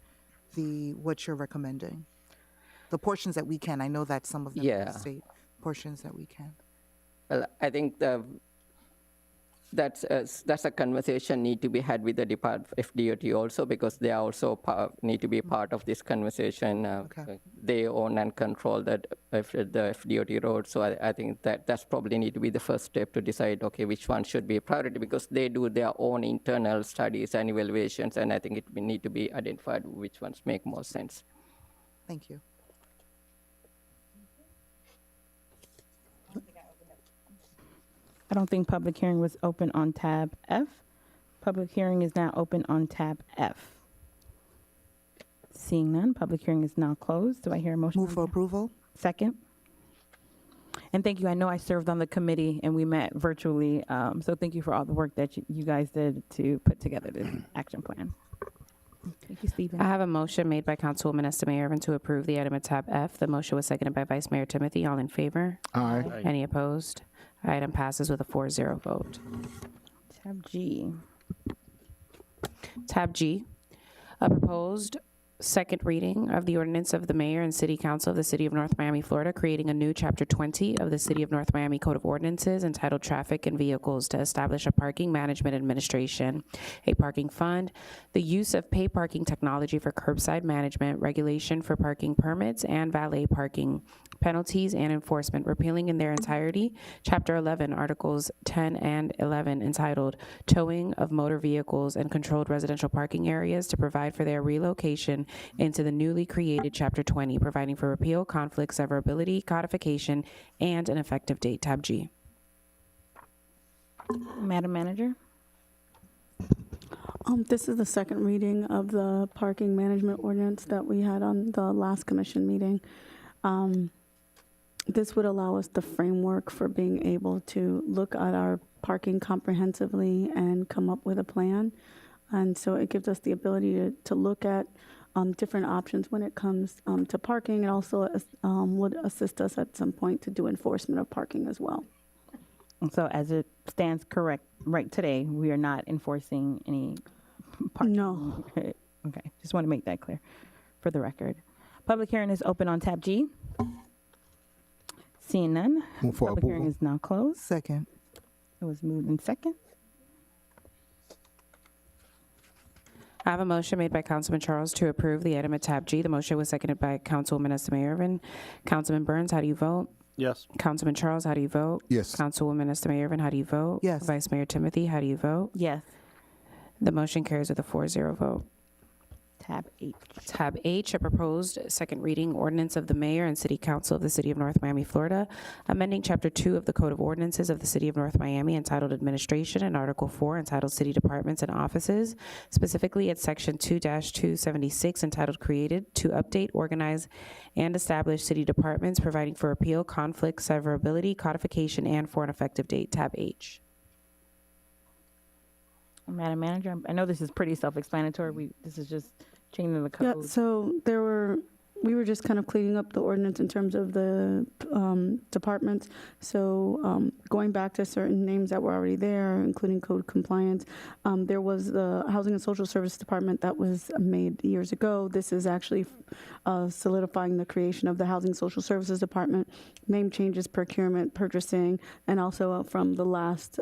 what you're recommending? The portions that we can. I know that some of them are state portions that we can. Well, I think that's a conversation need to be had with the Department of FDOT also, because they are also need to be part of this conversation. They own and control the FDOT road, so I think that's probably need to be the first step to decide, okay, which one should be a priority, because they do their own internal studies and evaluations, and I think it need to be identified which ones make more sense. Thank you. I don't think public hearing was open on tab F. Public hearing is now open on tab F. Seeing none, public hearing is now closed. Do I hear a motion? Move for approval. Second. And thank you. I know I served on the committee and we met virtually. So thank you for all the work that you guys did to put together this action plan. Thank you, Stephen. I have a motion made by Councilwoman Estimé Irvin to approve the item at tab F. The motion was seconded by Vice Mayor Timothy. All in favor? Aye. Any opposed? Item passes with a 4-0 vote. Tab G. Tab G, a proposed second reading of the ordinance of the Mayor and City Council of the City of North Miami, Florida, creating a new Chapter 20 of the City of North Miami Code of Ordinances entitled Traffic and Vehicles to establish a parking management administration, a parking fund, the use of pay parking technology for curbside management, regulation for parking permits and valet parking, penalties and enforcement, repealing in their entirety Chapter 11, Articles 10 and 11, entitled Towing of Motor Vehicles and Controlled Residential Parking Areas, to provide for their relocation into the newly created Chapter 20, providing for repeal, conflict, severability, codification, and an effective date. Tab G. Madam Manager. This is the second reading of the parking management ordinance that we had on the last commission meeting. This would allow us the framework for being able to look at our parking comprehensively and come up with a plan. And so it gives us the ability to look at different options when it comes to parking, and also would assist us at some point to do enforcement of parking as well. So as it stands correct right today, we are not enforcing any parking. No. Okay, just want to make that clear for the record. Public hearing is open on tab G. Seeing none, Move for public hearing approval. is now closed. Second. It was moved in second. I have a motion made by Councilman Charles to approve the item at tab G. The motion was seconded by Councilwoman Estimé Irvin. Councilman Burns, how do you vote? Yes. Councilman Charles, how do you vote? Yes. Councilwoman Estimé Irvin, how do you vote? Yes. Vice Mayor Timothy, how do you vote? Yes. The motion carries with a 4-0 vote. Tab H. Tab H, a proposed second reading ordinance of the mayor and city council of the city of North Miami, Florida, amending chapter 2 of the Code of Ordinances of the city of North Miami entitled Administration and Article 4 entitled City Departments and Offices, specifically at section 2-276 entitled Created to update, organize, and establish city departments, providing for appeal, conflict, severability, codification, and for an effective date. Tab H. Madam Manager, I know this is pretty self-explanatory. This is just changing the code. Yeah, so we were just kind of cleaning up the ordinance in terms of the departments. So going back to certain names that were already there, including code compliance, there was the Housing and Social Service Department that was made years ago. This is actually solidifying the creation of the Housing and Social Services Department, name changes, procurement, purchasing, and also from the last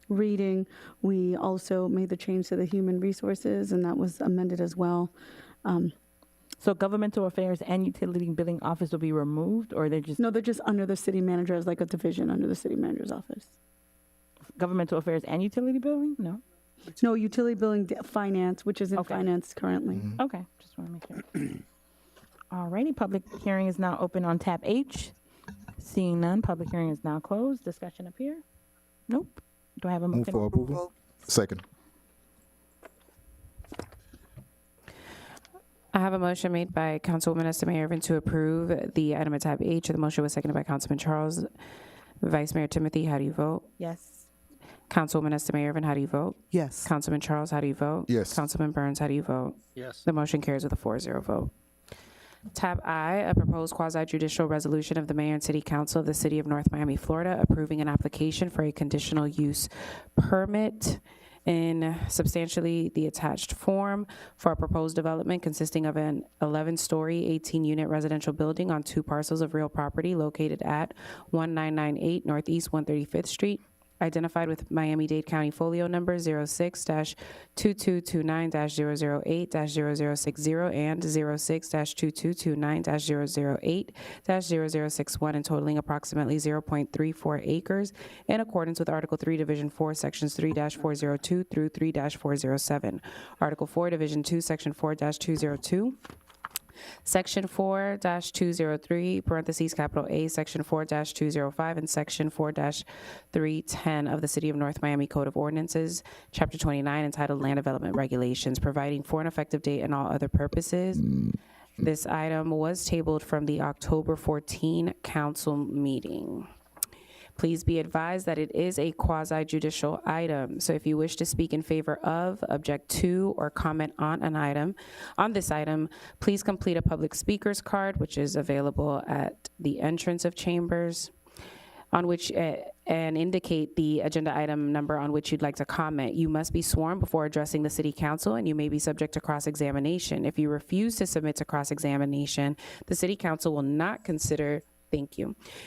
reading, we also made the change to the human resources, and that was amended as well. So governmental affairs and utility billing office will be removed, or they're just No, they're just under the city manager as like a division under the city manager's office. governmental affairs and utility billing? No. No, utility billing finance, which is in Okay. finance currently. Okay, just want to make sure. Alrighty, public hearing is now open on tab H. Seeing none, public hearing is now closed. Discussion up here? Nope. Do I have a Move motion? for approval. Second. I have a motion made by Councilwoman Esther Irvin to approve the item at tab H. The motion was seconded by Councilman Charles. Vice Mayor Timothy, how do you vote? Yes. Councilwoman Esther Irvin, how do you vote? Yes. Councilman Charles, how do you vote? Yes. Councilman Burns, how do you vote? Yes. The motion carries with a 4-0 vote. Tab I, a proposed quasi-judicial resolution of the mayor and city council of the city of North Miami, Florida, approving an application for a conditional use permit in substantially the attached form for a proposed development consisting of an 11-story, 18-unit residential building on 2 parcels of real property located at 1998 Northeast 135th Street, identified with Miami-Dade County Folio Number 06-2229-008-0060 and 06-2229-008-0061, and totaling approximately 0.34 acres in accordance with Article 3, Division 4, Sections 3-402 through 3-407. Article 4, Division 2, Section 4-202. Section 4-203, parentheses, capital A, Section 4-205, and Section 4-310 of the City of North Miami Code of Ordinances, Chapter 29, entitled Land Development Regulations, providing for an effective date and all other purposes. This item was tabled from the October 14 council meeting. Please be advised that it is a quasi-judicial item. So if you wish to speak in favor of, object to, or comment on this item, please complete a public speaker's card, which is available at the entrance of chambers, on which and indicate the agenda item number on which you'd like to comment. You must be sworn before addressing the city council, and you may be subject to cross-examination. If you refuse to submit to cross-examination, the city council will not consider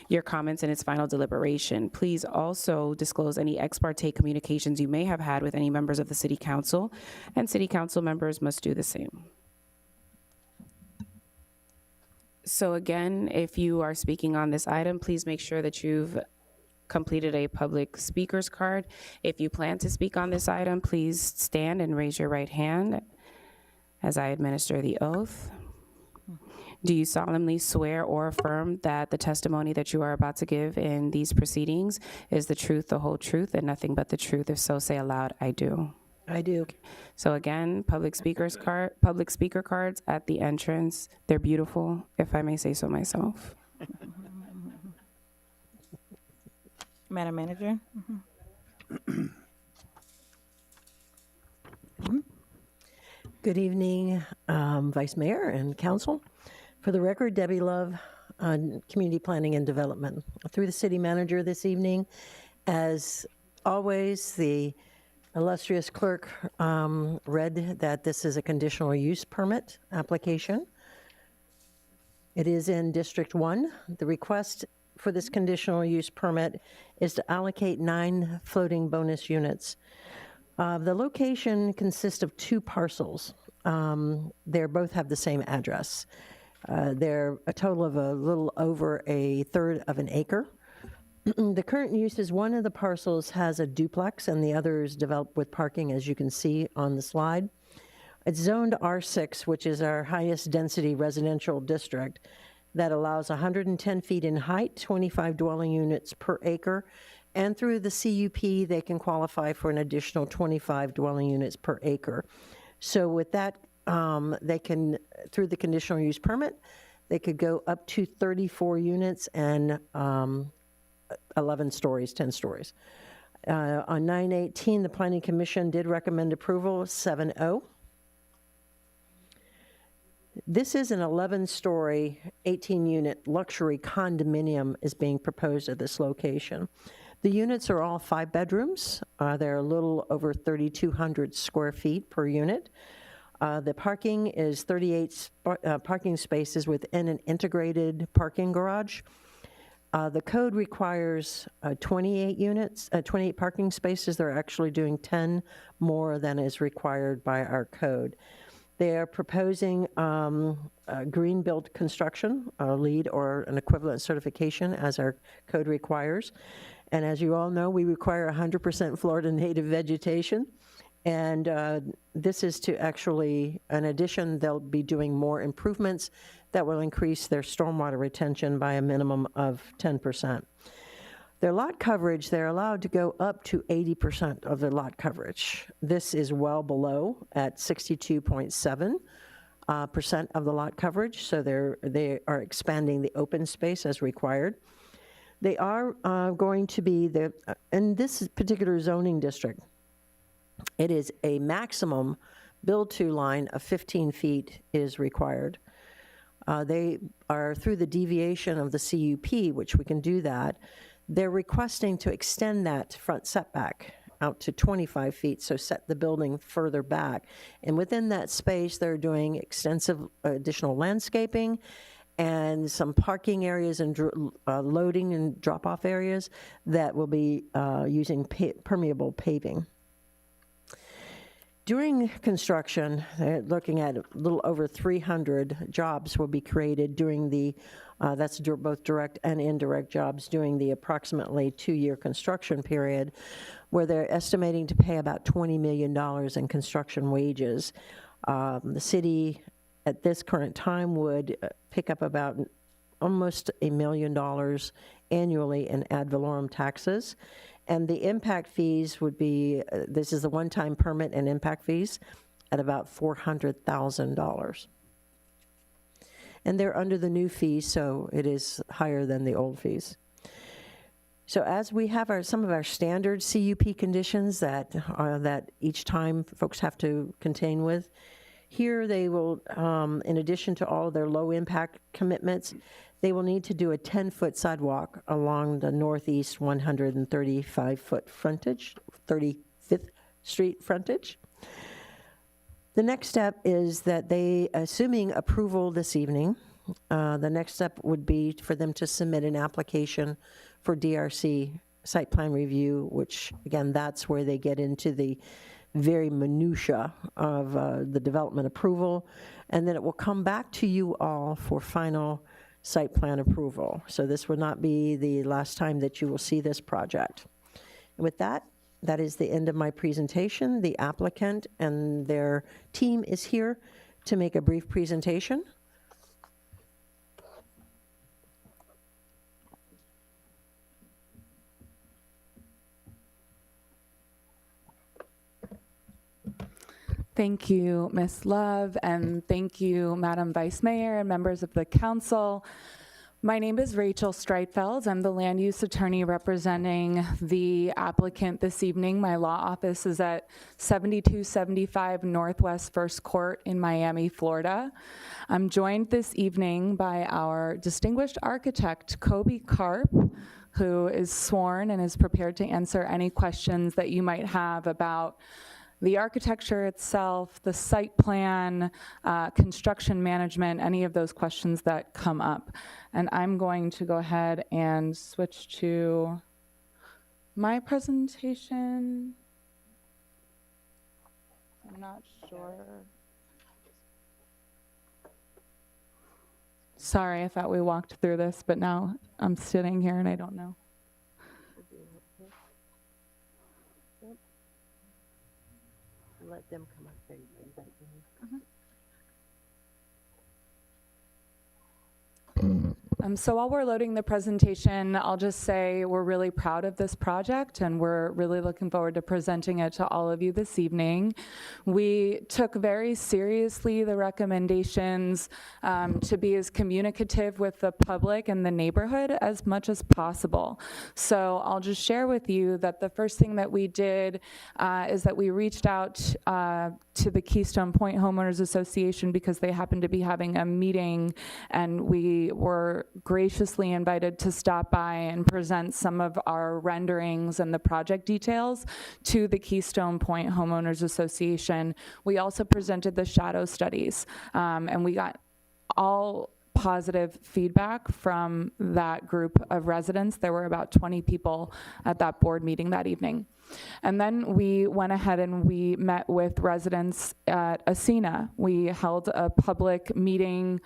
your comments in its final deliberation. Please also disclose any ex parte communications you may have had with any members of the city council, and city council members must do the same. So again, if you are speaking on this item, please make sure that you've completed a public speaker's card. If you plan to speak on this item, please stand and raise your right hand as I administer the oath. Do you solemnly swear or affirm that the testimony that you are about to give in these proceedings is the truth, the whole truth, and nothing but the truth? If so, say aloud, I do. I do. So again, public speaker cards at the entrance. They're beautiful, if I may say so myself. Madam Manager? Good evening, Vice Mayor and Council. For the record, Debbie Love on Community Planning and Development. Through the City Manager this evening, as always, the illustrious clerk read that this is a conditional use permit application. It is in District 1. The request for this conditional use permit is to allocate 9 floating bonus units. The location consists of 2 parcels. They both have the same address. They're a total of a little over 1/3 of an acre. The current use is one of the parcels has a duplex and the other is developed with parking, as you can see on the slide. It's zoned R6, which is our highest density residential district, that allows 110 feet in height, 25 dwelling units per acre, and through the CUP, they can qualify for an additional 25 dwelling units per acre. So with that, they can, through the conditional use permit, they could go up to 34 units and 11 stories, 10 stories. On 9/18, the Planning Commission did recommend approval 7-0. This is an 11-story, 18-unit luxury condominium is being proposed at this location. The units are all 5 bedrooms. They're a little over 3,200 square feet per unit. The parking is 38 parking spaces within an integrated parking garage. The code requires 28 parking spaces. They're actually doing 10 more than is required by our code. They are proposing green built construction, a LEED or an equivalent certification as our code requires. And as you all know, we require 100% Florida native vegetation. And this is to actually, in addition, they'll be doing more improvements that will increase their stormwater retention by a minimum of 10%. Their lot coverage, they're allowed to go up to 80% of their lot coverage. This is well below at 62.7% of the lot coverage, so they are expanding the open space as required. They are going to be, in this particular zoning district, it is a maximum build-to line of 15 feet is required. They are through the deviation of the CUP, which we can do that. They're requesting to extend that front setback out to 25 feet, so set the building further back. And within that space, they're doing extensive additional landscaping and some parking areas and loading and drop-off areas that will be using permeable paving. During construction, they're looking at a little over 300 jobs will be created during the, that's both direct and indirect jobs during the approximately 2-year construction period, where they're estimating to pay about $20 million in construction wages. The city at this current time would pick up about almost $1 million annually in ad valorem taxes. And the impact fees would be, this is a one-time permit and impact fees at about $400,000. And they're under the new fees, so it is higher than the old fees. So as we have some of our standard CUP conditions that each time folks have to contain with, here they will, in addition to all of their low-impact commitments, they will need to do a 10-foot sidewalk along the northeast 135-foot frontage, 35th Street frontage. The next step is that they, assuming approval this evening, the next step would be for them to submit an application for DRC site plan review, which, again, that's where they get into the very minutia of the development approval, and then it will come back to you all for final site plan approval. So this will not be the last time that you will see this project. And with that, that is the end of my presentation. The applicant and their team is here to make a brief presentation. Thank you, Ms. Love, and thank you, Madam Vice Mayor and members of the council. My name is Rachel Streitfeld. I'm the land use attorney representing the applicant this evening. My law office is at 7275 Northwest First Court in Miami, Florida. I'm joined this evening by our distinguished architect, Kobe Karp, who is sworn and is prepared to answer any questions that you might have about the architecture itself, the site plan, construction management, any of those questions that come up. And I'm going to go ahead and switch to my presentation. I'm not sure. Sorry, I thought we walked through this, but now I'm sitting here and I don't know. Let them come up there. So while we're loading the presentation, I'll just say we're really proud of this project and we're really looking forward to presenting it to all of you this evening. We took very seriously the recommendations to be as communicative with the public and the neighborhood as much as possible. So I'll just share with you that the first thing that we did is that we reached out to the Keystone Point Homeowners Association because they happened to be having a meeting, and we were graciously invited to stop by and present some of our renderings and the project details to the Keystone Point Homeowners Association. We also presented the shadow studies, and we got all positive feedback from that group of residents. There were about 20 people at that board meeting that evening. And then we went ahead and we met with residents at Ascena. We held a public meeting.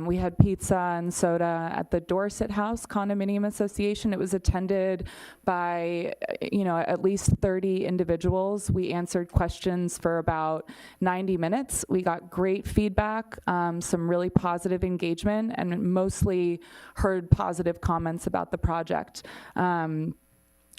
We had pizza and soda at the Dorset House Condominium Association. It was attended by, at least 30 individuals. We answered questions for about 90 minutes. We got great feedback, some really positive engagement, and mostly heard positive comments about the project.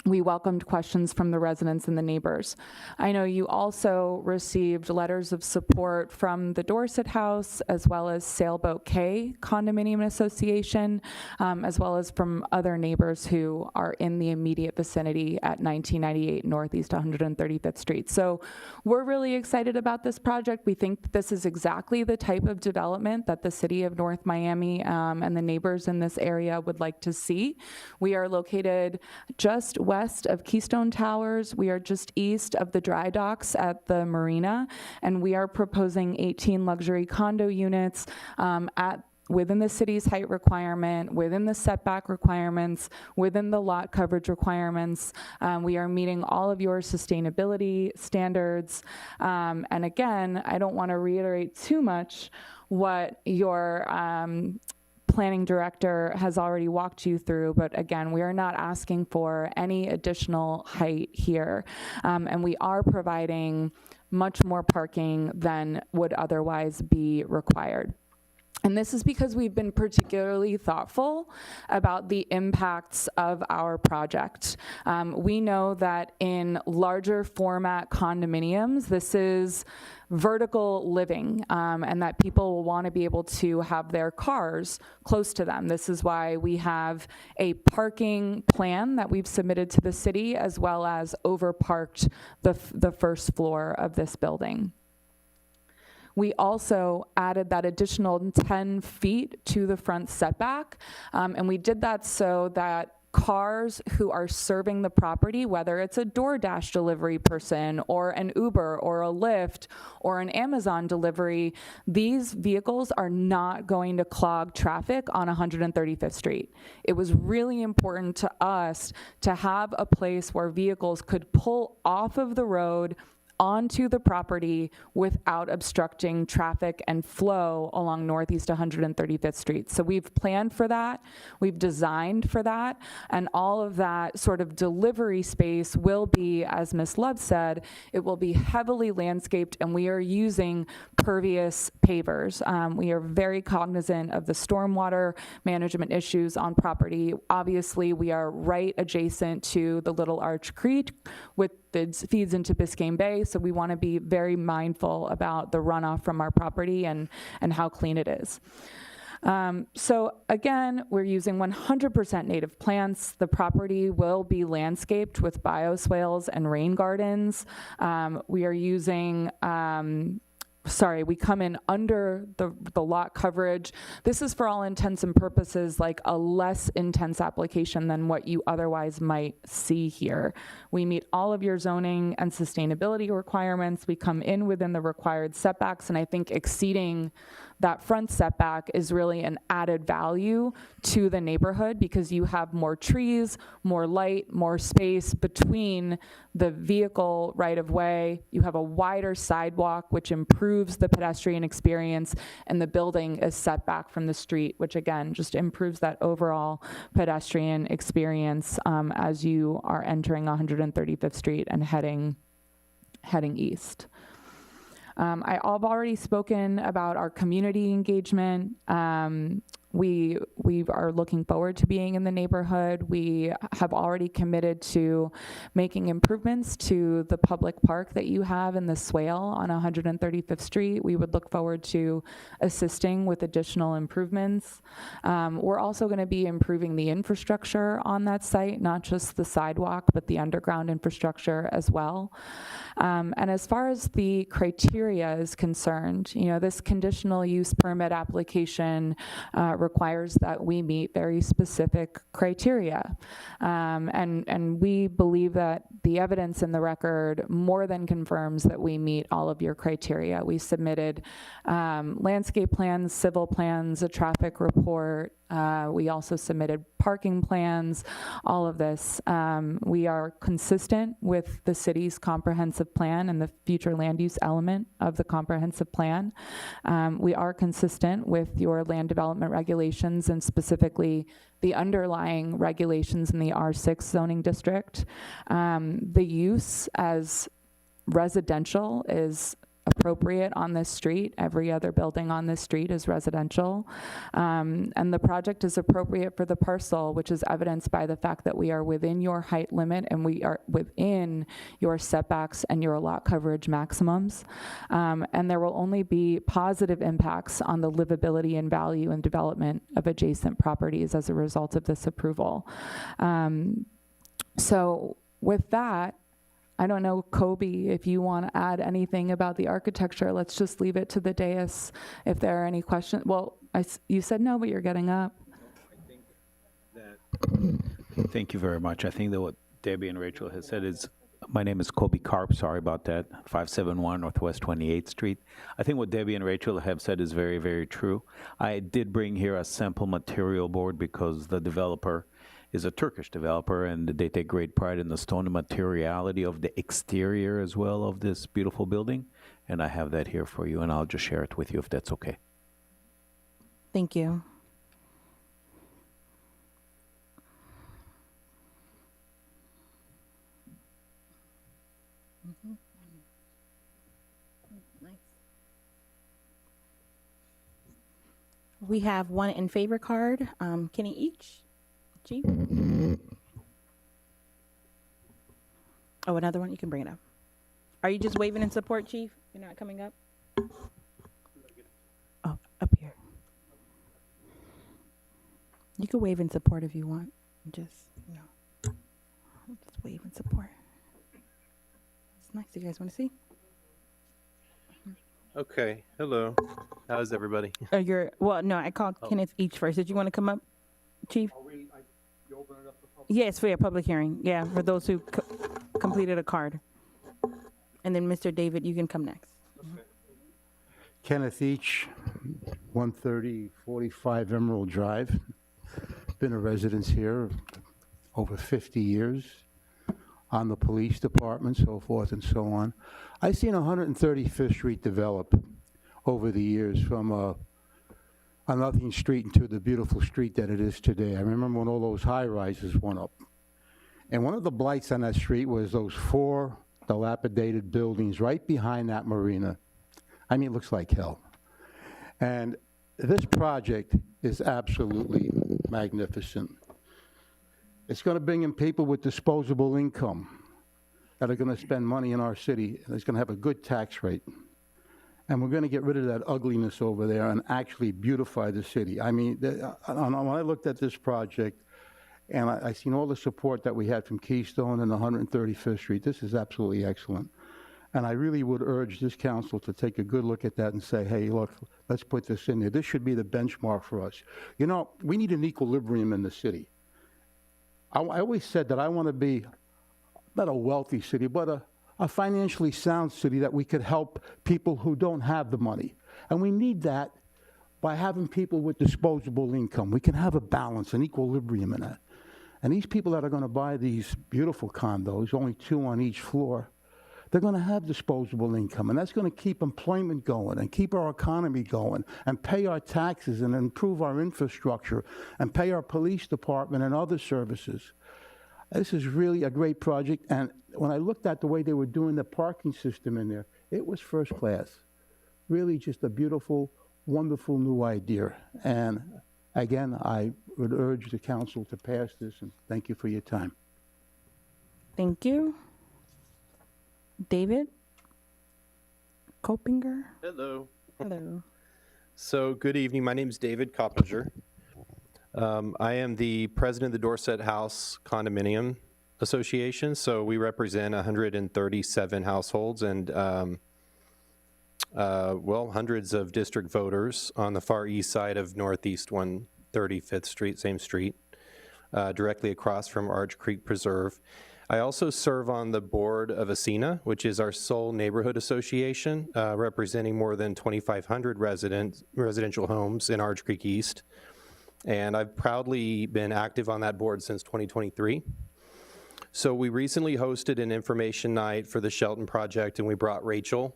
We welcomed questions from the residents and the neighbors. I know you also received letters of support from the Dorset House, as well as Sailboat Cay Condominium Association, as well as from other neighbors who are in the immediate vicinity at 1998 Northeast 135th Street. So we're really excited about this project. We think that this is exactly the type of development that the city of North Miami and the neighbors in this area would like to see. We are located just west of Keystone Towers. We are just east of the dry docks at the marina, and we are proposing 18 luxury condo units within the city's height requirement, within the setback requirements, within the lot coverage requirements. We are meeting all of your sustainability standards. And again, I don't want to reiterate too much what your planning director has already walked you through, but again, we are not asking for any additional height here. And we are providing much more parking than would otherwise be required. And this is because we've been particularly thoughtful about the impacts of our project. We know that in larger format condominiums, this is vertical living, and that people will want to be able to have their cars close to them. This is why we have a parking plan that we've submitted to the city, as well as overparked the first floor of this building. We also added that additional 10 feet to the front setback, and we did that so that cars who are serving the property, whether it's a DoorDash delivery person or an Uber or a Lyft or an Amazon delivery, these vehicles are not going to clog traffic on 135th Street. It was really important to us to have a place where vehicles could pull off of the road onto the property without obstructing traffic and flow along Northeast 135th Street. So we've planned for that, we've designed for that, and all of that sort of delivery space will be, as Ms. Love said, it will be heavily landscaped, and we are using pervious pavers. We are very cognizant of the stormwater management issues on property. Obviously, we are right adjacent to the Little Arch Creek, which feeds into Biscayne Bay, so we want to be very mindful about the runoff from our property and how clean it is. So again, we're using 100% native plants. The property will be landscaped with bioswales and rain gardens. We are using we come in under the lot coverage. This is, for all intents and purposes, like a less intense application than what you otherwise might see here. We meet all of your zoning and sustainability requirements. We come in within the required setbacks, and I think exceeding that front setback is really an added value to the neighborhood because you have more trees, more light, more space between the vehicle right-of-way. You have a wider sidewalk, which improves the pedestrian experience, and the building is set back from the street, which again just improves that overall pedestrian experience as you are entering 135th Street and heading east. I've already spoken about our community engagement. we are looking forward to being in the neighborhood. We have already committed to making improvements to the public park that you have in the swale on 135th Street. We would look forward to assisting with additional improvements. We're also going to be improving the infrastructure on that site, not just the sidewalk, but the underground infrastructure as well. And as far as the criteria is concerned, this conditional use permit application requires that we meet very specific criteria. And we believe that the evidence in the record more than confirms that we meet all of your criteria. We submitted landscape plans, civil plans, a traffic report. We also submitted parking plans, all of this. We are consistent with the city's comprehensive plan and the future land use element of the comprehensive plan. We are consistent with your land development regulations and specifically the underlying regulations in the R6 zoning district. The use as residential is appropriate on this street. Every other building on this street is residential. And the project is appropriate for the parcel, which is evidenced by the fact that we are within your height limit and we are within your setbacks and your lot coverage maximums. And there will only be positive impacts on the livability and value and development of adjacent properties as a result of this approval. So with that, I don't know, Kobe, if you want to add anything about the architecture. Let's just leave it to the dais if there are any questions. Well, you said no, but you're getting up. Thank you very much. I think that what Debbie and Rachel has said is, my name is Kobe Karp, sorry about that, 571 Northwest 28th Street. I think what Debbie and Rachel have said is very, very true. I did bring here a sample material board because the developer is a Turkish developer, and they take great pride in the stone materiality of the exterior as well of this beautiful building. And I have that here for you, and I'll just share it with you if that's okay. Thank you. We have one in favor card. Kenny each. Chief? Oh, another one? You can bring it up. Are you just waving in support, Chief? You're not coming up? Oh, up here. You can wave in support if you want. Just wave in support. It's nice. You guys want to see? Okay. Hello. How's everybody? No, I called Kenneth each first. Did you want to come up, Chief? Yes, for a public hearing. Yeah, for those who completed a card. And then Mr. David, you can come next. Kenneth Each, 13045 Emerald Drive. Been a resident here over 50 years, on the police department, so forth and so on. I've seen 135th Street develop over the years from a nothing street into the beautiful street that it is today. I remember when all those high-rises went up. And one of the blights on that street was those 4 dilapidated buildings right behind that marina. I mean, it looks like hell. And this project is absolutely magnificent. It's going to bring in people with disposable income that are going to spend money in our city, and it's going to have a good tax rate. And we're going to get rid of that ugliness over there and actually beautify the city. I mean, when I looked at this project and I seen all the support that we had from Keystone and 135th Street, this is absolutely excellent. And I really would urge this council to take a good look at that and say, hey, look, let's put this in there. This should be the benchmark for us. You know, we need an equilibrium in the city. I always said that I want to be not a wealthy city, but a financially sound city that we could help people who don't have the money. And we need that by having people with disposable income. We can have a balance, an equilibrium in that. And these people that are going to buy these beautiful condos, only 2 on each floor, they're going to have disposable income. And that's going to keep employment going and keep our economy going and pay our taxes and improve our infrastructure and pay our police department and other services. This is really a great project, and when I looked at the way they were doing the parking system in there, it was first class. Really just a beautiful, wonderful new idea. And Again, I would urge the council to pass this, and thank you for your time. Thank you. David Copinger? Hello. Hello. So, good evening. My name is David Coppinger. I am the president of the Dorset House Condominium Association. So, we represent 137 households and, hundreds of district voters on the far east side of Northeast 135th Street, same street, directly across from Arch Creek Preserve. I also serve on the board of ASENA, which is our sole neighborhood association, representing more than 2,500 residential homes in Arch Creek East. And I've proudly been active on that board since 2023. So we recently hosted an information night for the Shelton project, and we brought Rachel,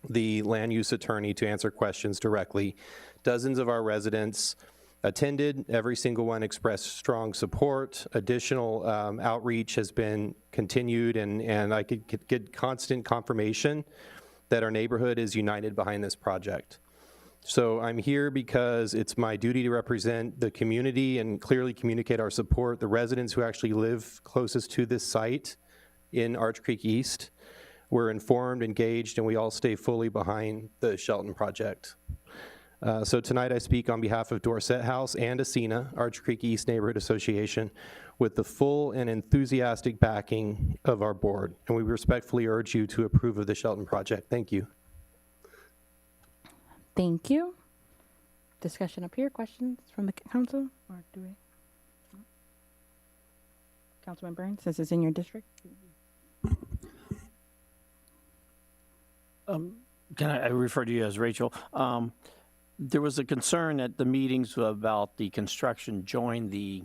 the land use attorney, to answer questions directly. Dozens of our residents attended. Every single one expressed strong support. Additional outreach has been continued, and I could get constant confirmation that our neighborhood is united behind this project. So I'm here because it's my duty to represent the community and clearly communicate our support. The residents who actually live closest to this site in Arch Creek East, we're informed, engaged, and we all stay fully behind the Shelton project. So tonight I speak on behalf of Dorset House and ASENA, Arch Creek East Neighborhood Association, with the full and enthusiastic backing of our board. And we respectfully urge you to approve of the Shelton project. Thank you. Thank you. Discussion up here. Questions from the council? Or do we? Councilman Burns, since it's in your district. Can I refer to you as Rachel? There was a concern at the meetings about the construction join the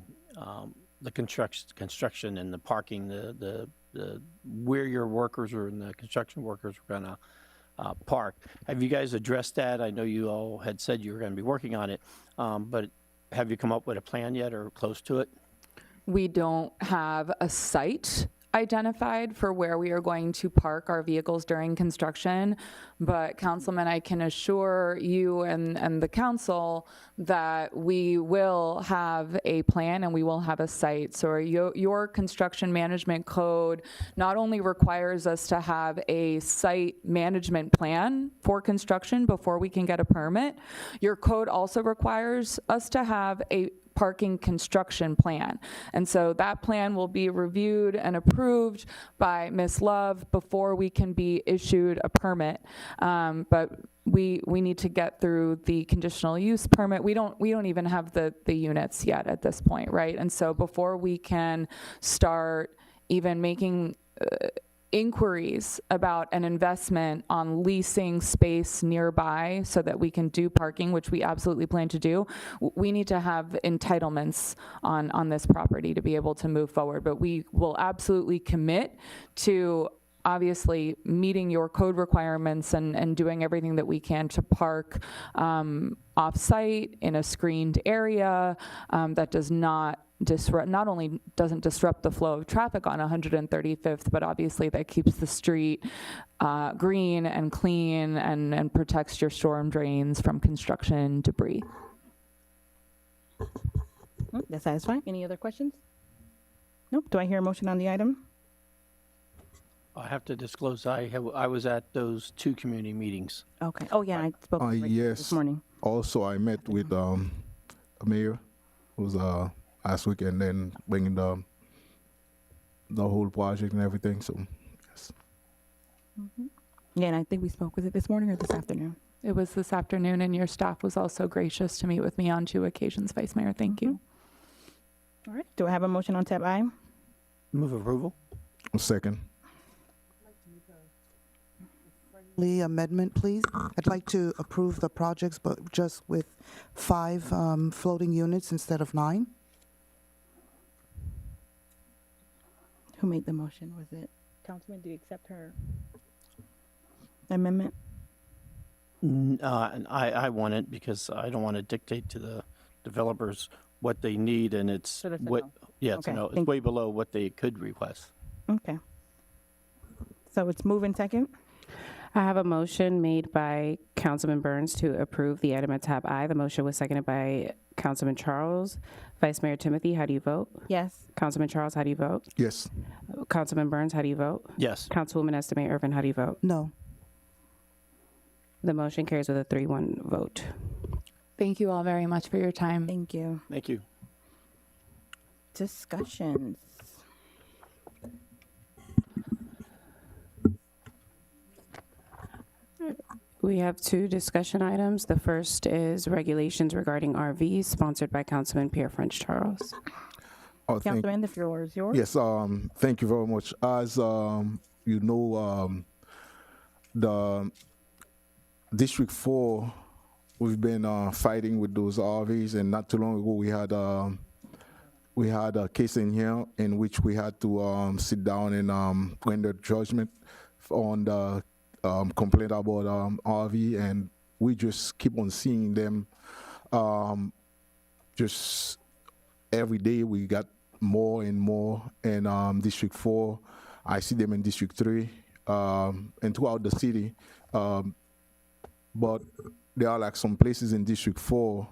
construction and the parking, the where your workers or the construction workers were going to park. Have you guys addressed that? I know you all had said you were going to be working on it, but have you come up with a plan yet or close to it? We don't have a site identified for where we are going to park our vehicles during construction, but Councilman, I can assure you and the council that we will have a plan and we will have a site. So your construction management code not only requires us to have a site management plan for construction before we can get a permit, your code also requires us to have a parking construction plan. And so that plan will be reviewed and approved by Ms. Love before we can be issued a permit. But we need to get through the conditional use permit. We don't even have the units yet at this point, right? And so before we can start even making inquiries about an investment on leasing space nearby so that we can do parking, which we absolutely plan to do, we need to have entitlements on this property to be able to move forward. But we will absolutely commit to obviously meeting your code requirements and doing everything that we can to park off-site in a screened area that does not only doesn't disrupt the flow of traffic on 135th, but obviously that keeps the street green and clean and protects your storm drains from construction debris. That's satisfying. Any other questions? Nope. Do I hear a motion on the item? I have to disclose I was at those two community meetings. Okay. Oh, yeah, I spoke with Rachel Yes. this morning. Also, I met with Mayor, who was last week, and then bringing the whole project and everything. So, yes. Yeah, and I think we spoke. Was it this morning or this afternoon? It was this afternoon, and your staff was also gracious to meet with me on 2 occasions, Vice Mayor. Thank you. All right. Do I have a motion on tab I? Move approval. Second. Amendment, please. I'd like to approve the projects, but just with 5 floating units instead of 9. Who made the motion? Was it Councilman? Did you accept her amendment? And I want it because I don't want to dictate to the developers what they need, and it's So that's a what no. yeah, it's Okay, no, it's thank way below what they could request. Okay. So it's moving second. I have a motion made by Councilman Burns to approve the item at tab I. The motion was seconded by Councilman Charles. Vice Mayor Timothy, how do you vote? Yes. Councilman Charles, how do you vote? Yes. Councilman Burns, how do you vote? Yes. Councilwoman Estimate Irvin, how do you vote? No. The motion carries with a 3-1 vote. Thank you all very much for your time. Thank you. Thank you. Discussions. We have 2 discussion items. The first is regulations regarding RVs, sponsored by Councilman Pierre French Charles. Oh, thank- Councilman, the floor is yours. Yes, thank you very much. As you know, the District 4, we've been fighting with those RVs, and not too long ago we had a case in here in which we had to sit down and render judgment on the complaint about RV, and we just keep on seeing them. Just every day we got more and more in District 4. I see them in District 3 and throughout the city. But there are like some places in District 4,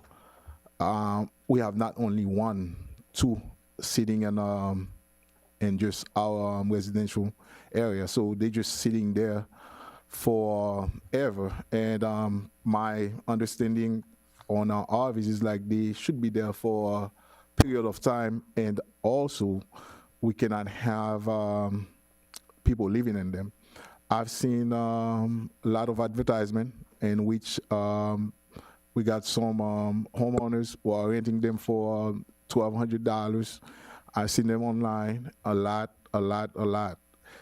we have not only 1, 2 sitting in just our residential area. So they're just sitting there forever. And my understanding on our RVs is like they should be there for a period of time, and also we cannot have people living in them. I've seen a lot of advertisement in which we got some homeowners who are renting them for $1,200. I've seen them online a lot.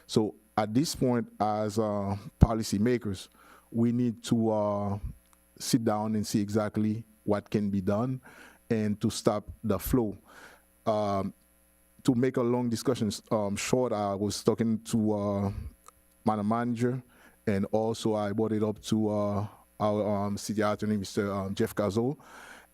So at this point, as policymakers, we need to sit down and see exactly what can be done and to stop the flow. To make a long discussion short, I was talking to Madam Manager, and also I brought it up to our city attorney, Mr. Jeff Cazot,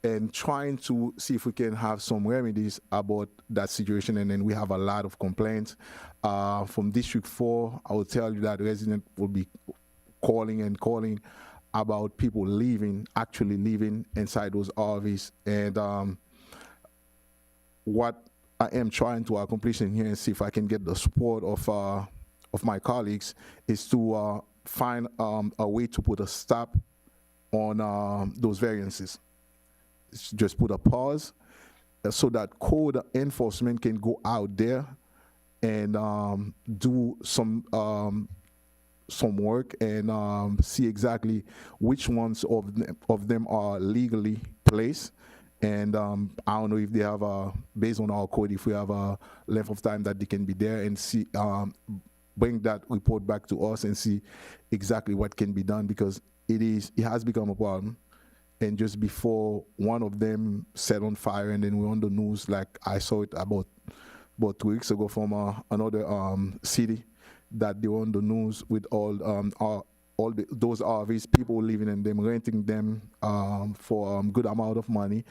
and trying to see if we can have some remedies about that situation. And then we have a lot of complaints. From District 4, I will tell you that residents will be calling about people actually living inside those RVs. And what I am trying to accomplish in here and see if I can get the support of my colleagues is to find a way to put a stop on those variances. Just put a pause so that code enforcement can go out there and do some work and see exactly which ones of them are legally placed. And I don't know if they have based on our code, if we have a length of time that they can be there, and see bring that report back to us and see exactly what can be done, because it has become a problem. And just before, one of them set on fire, and then we're on the news. Like I saw it about 2 weeks ago from another city, that they were on the news with all those RVs, people living in them, renting them for a good amount of money,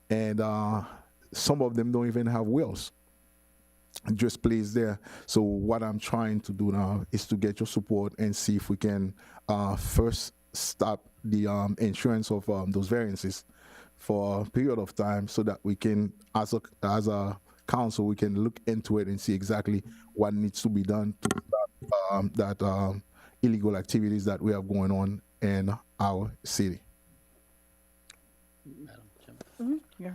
and some of them don't even have wills, just placed there. So what I'm trying to do now is to get your support and see if we can first stop the insurance of those variances for a period of time, so that we can, as a council, we can look into it and see exactly what needs to be done to stop that illegal activities that we have going on in our city. Yeah.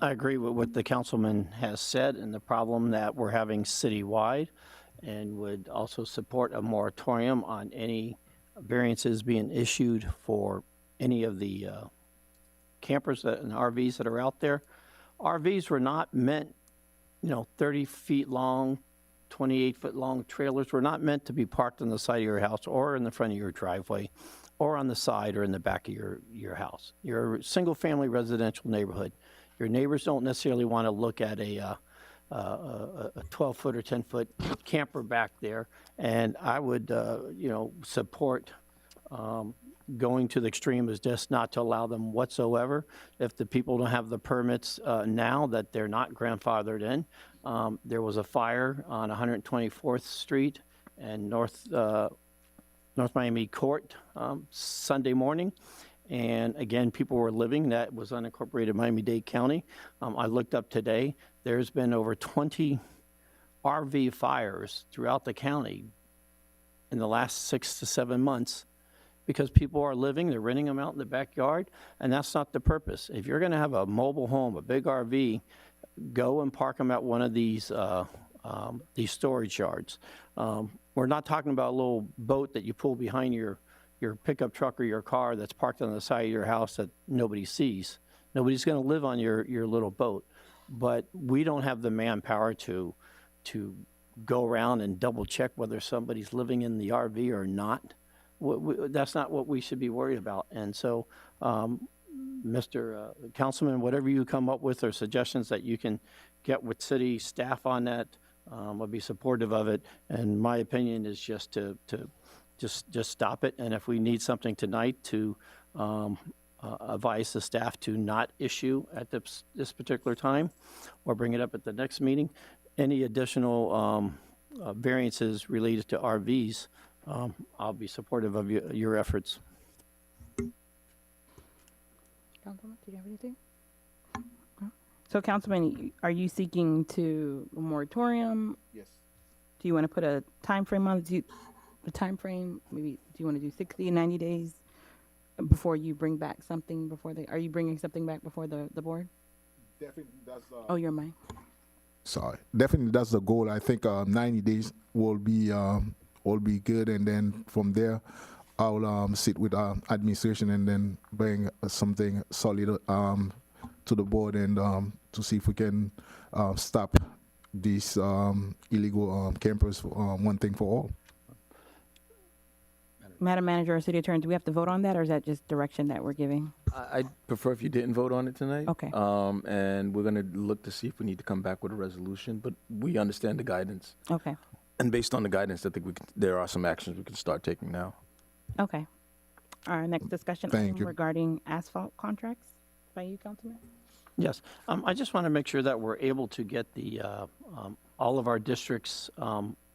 I agree with what the councilman has said and the problem that we're having citywide, and would also support a moratorium on any variances being issued for any of the campers and RVs that are out there. RVs were not meant, 30 feet long, 28-foot long trailers were not meant to be parked on the side of your house or in the front of your driveway or on the side or in the back of your house. You're a single-family residential neighborhood. Your neighbors don't necessarily want to look at a 12-foot or 10-foot camper back there. And I would, support going to the extreme is just not to allow them whatsoever. If the people don't have the permits now, that they're not grandfathered in. There was a fire on 124th Street and North North Miami Court Sunday morning. And again, people were living. That was unincorporated Miami-Dade County. I looked up today. There's been over 20 RV fires throughout the county in the last 6 to 7 months because people are living, they're renting them out in the backyard, and that's not the purpose. If you're going to have a mobile home, a big RV, go and park them at one of these storage yards. We're not talking about a little boat that you pull behind your pickup truck or your car that's parked on the side of your house that nobody sees. Nobody's going to live on your little boat. But we don't have the manpower to go around and double check whether somebody's living in the RV or not. That's not what we should be worried about. And so, Mr. Councilman, whatever you come up with or suggestions that you can get with city staff on that, I'll be supportive of it. And my opinion is just to stop it. And if we need something tonight to advise the staff to not issue at this particular time or bring it up at the next meeting, any additional variances related to RVs, I'll be supportive of your efforts. Councilman, do you have anything? So, Councilman, are you seeking to a moratorium? Yes. Do you want to put a time frame on it? The time frame? Maybe do you want to do 60, 90 days before you bring back something are you bringing something back before the board? Definitely, that's. Oh, you're mine. Sorry. Definitely, that's the goal. I think 90 days will be good, and then from there, I'll sit with administration and then bring something solid to the board and to see if we can stop these illegal campers one thing for all. Madam Manager or City Attorney, do we have to vote on that, or is that just direction that we're giving? I'd prefer if you didn't vote on it tonight. Okay. And we're going to look to see if we need to come back with a resolution, but we understand the guidance. Okay. And based on the guidance, I think there are some actions we can start taking now. Okay. Our next discussion Thank item you. regarding asphalt contracts by you, Councilman. Yes, I just want to make sure that we're able to get all of our districts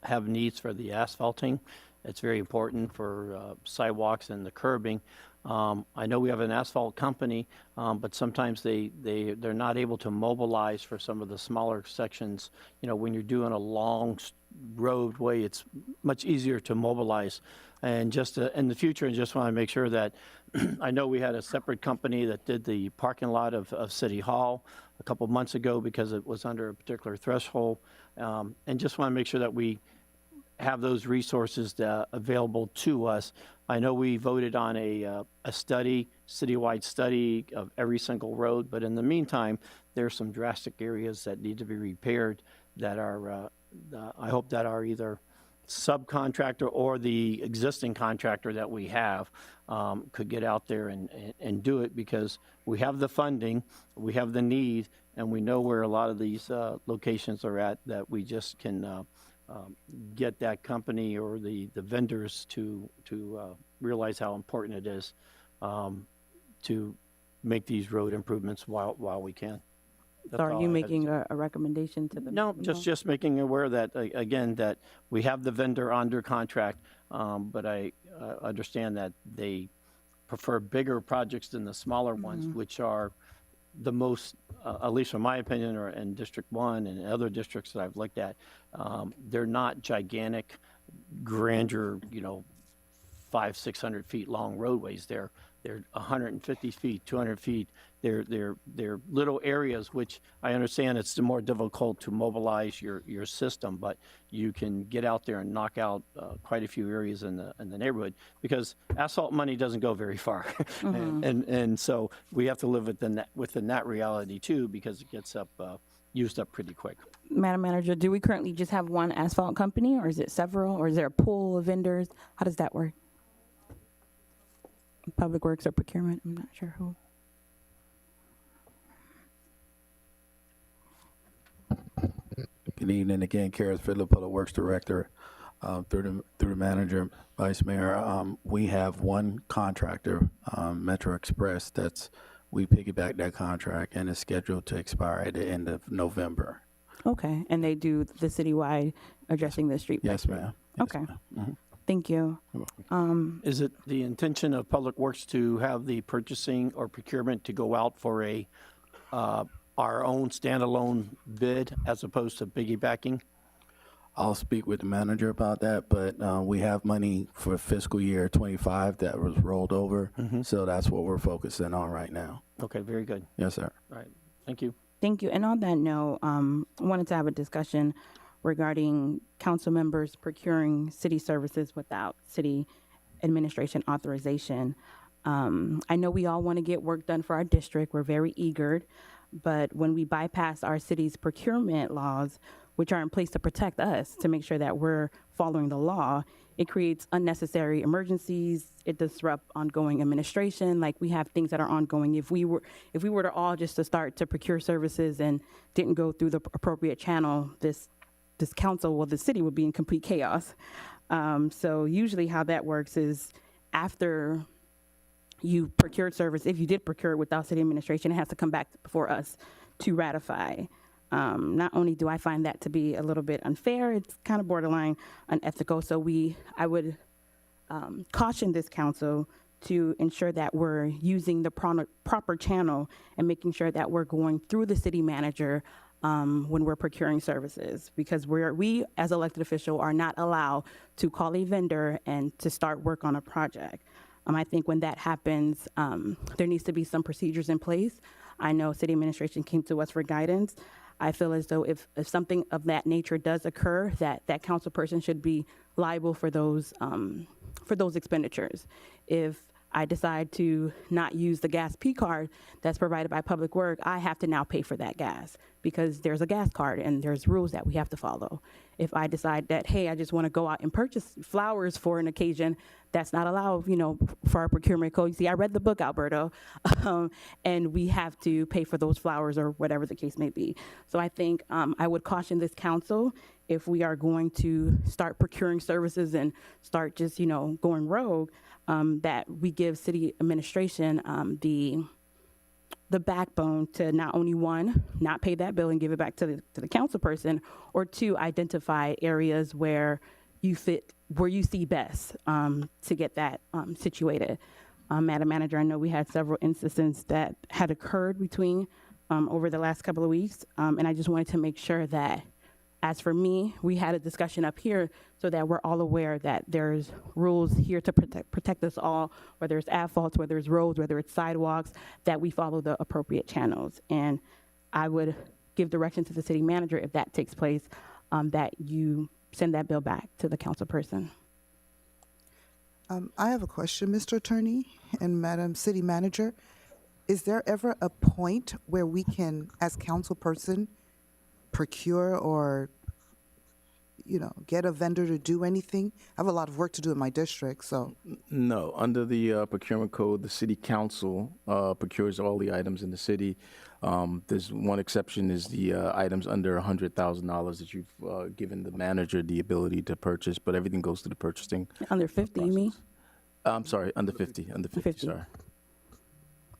have needs for the asphalting. It's very important for sidewalks and the curbing. I know we have an asphalt company, but sometimes they're not able to mobilize for some of the smaller sections. You know, when you're doing a long roadway, it's much easier to mobilize. And just in the future, I just want to make sure that I know we had a separate company that did the parking lot of City Hall a couple of months ago because it was under a particular threshold. And just want to make sure that we have those resources available to us. I know we voted on a study, citywide study of every single road, but in the meantime, there's some drastic areas that need to be repaired that are, I hope that are either subcontractor or the existing contractor that we have could get out there and do it, because we have the funding, we have the need, and we know where a lot of these locations are at, that we just can get that company or the vendors to realize how important it is to make these road improvements while we can. So are you making a recommendation to the? No, just making aware that, again, that we have the vendor under contract, but I understand that they prefer bigger projects than the smaller ones, which are the most, at least in my opinion, or in District 1 and other districts that I've looked at, they're not gigantic, grandeur, 500-600 feet long roadways. They're 150 feet, 200 feet. They're little areas, which I understand it's more difficult to mobilize your system, but you can get out there and knock out quite a few areas in the neighborhood, because asphalt money doesn't go very far. And so we have to live within that reality too, because it gets used up pretty quick. Madam Manager, do we currently just have one asphalt company, or is it several, or is there a pool of vendors? How does that work? Public Works or procurement? I'm not sure who. Good evening again, Karis Phillip, Public Works Director. Through the manager, Vice Mayor, we have one contractor, Metro Express, we piggyback that contract, and it's scheduled to expire at the end of November. Okay, and they do the citywide addressing the street. Yes, ma'am. Yes, Okay. ma'am. Thank you. Is it the intention of Public Works to have the purchasing or procurement to go out for our own standalone bid as opposed to piggybacking? I'll speak with the manager about that, but we have money for fiscal year 25 that was rolled over, so that's what we're focusing on right now. Okay, very good. Yes, sir. All right, thank you. Thank you. And on that note, I wanted to have a discussion regarding council members procuring city services without city administration authorization. I know we all want to get work done for our district. We're very eager, but when we bypass our city's procurement laws, which are in place to protect us, to make sure that we're following the law, it creates unnecessary emergencies. It disrupts ongoing administration. Like, we have things that are ongoing. If we were to all just to start to procure services and didn't go through the appropriate channel, this council, well, the city would be in complete chaos. So usually how that works is after you procured service, if you did procure it without city administration, it has to come back before us to ratify. Not only do I find that to be a little bit unfair, it's kind of borderline unethical. So I would caution this council to ensure that we're using the proper channel and making sure that we're going through the city manager when we're procuring services, because we as elected official are not allowed to call a vendor and to start work on a project. I think when that happens, there needs to be some procedures in place. I know city administration came to us for guidance. I feel as though if something of that nature does occur, that council person should be liable for those expenditures. If I decide to not use the gas P card that's provided by Public Work, I have to now pay for that gas because there's a gas card and there's rules that we have to follow. If I decide that, hey, I just want to go out and purchase flowers for an occasion, that's not allowed, for our procurement code. You see, I read the book, Alberto, and we have to pay for those flowers or whatever the case may be. So I think I would caution this council, if we are going to start procuring services and start just, going rogue, that we give city administration the backbone to not only, one, not pay that bill and give it back to the council person, or two, identify areas where you see best to get that situated. Madam Manager, I know we had several instances that had occurred between over the last couple of weeks, and I just wanted to make sure that, as for me, we had a discussion up here so that we're all aware that there's rules here to protect us all, whether it's asphalts, whether it's roads, whether it's sidewalks, that we follow the appropriate channels. And I would give direction to the city manager, if that takes place, that you send that bill back to the council person. I have a question, Mr. Attorney and Madam City Manager. Is there ever a point where we can, as council person, procure or, get a vendor to do anything? I have a lot of work to do in my district, so. No, under the procurement code, the city council procures all the items in the city. There's one exception, is the items under $100,000 that you've given the manager the ability to purchase, but everything goes to the purchasing. Under 50, you mean? I'm sorry, under 50, sorry.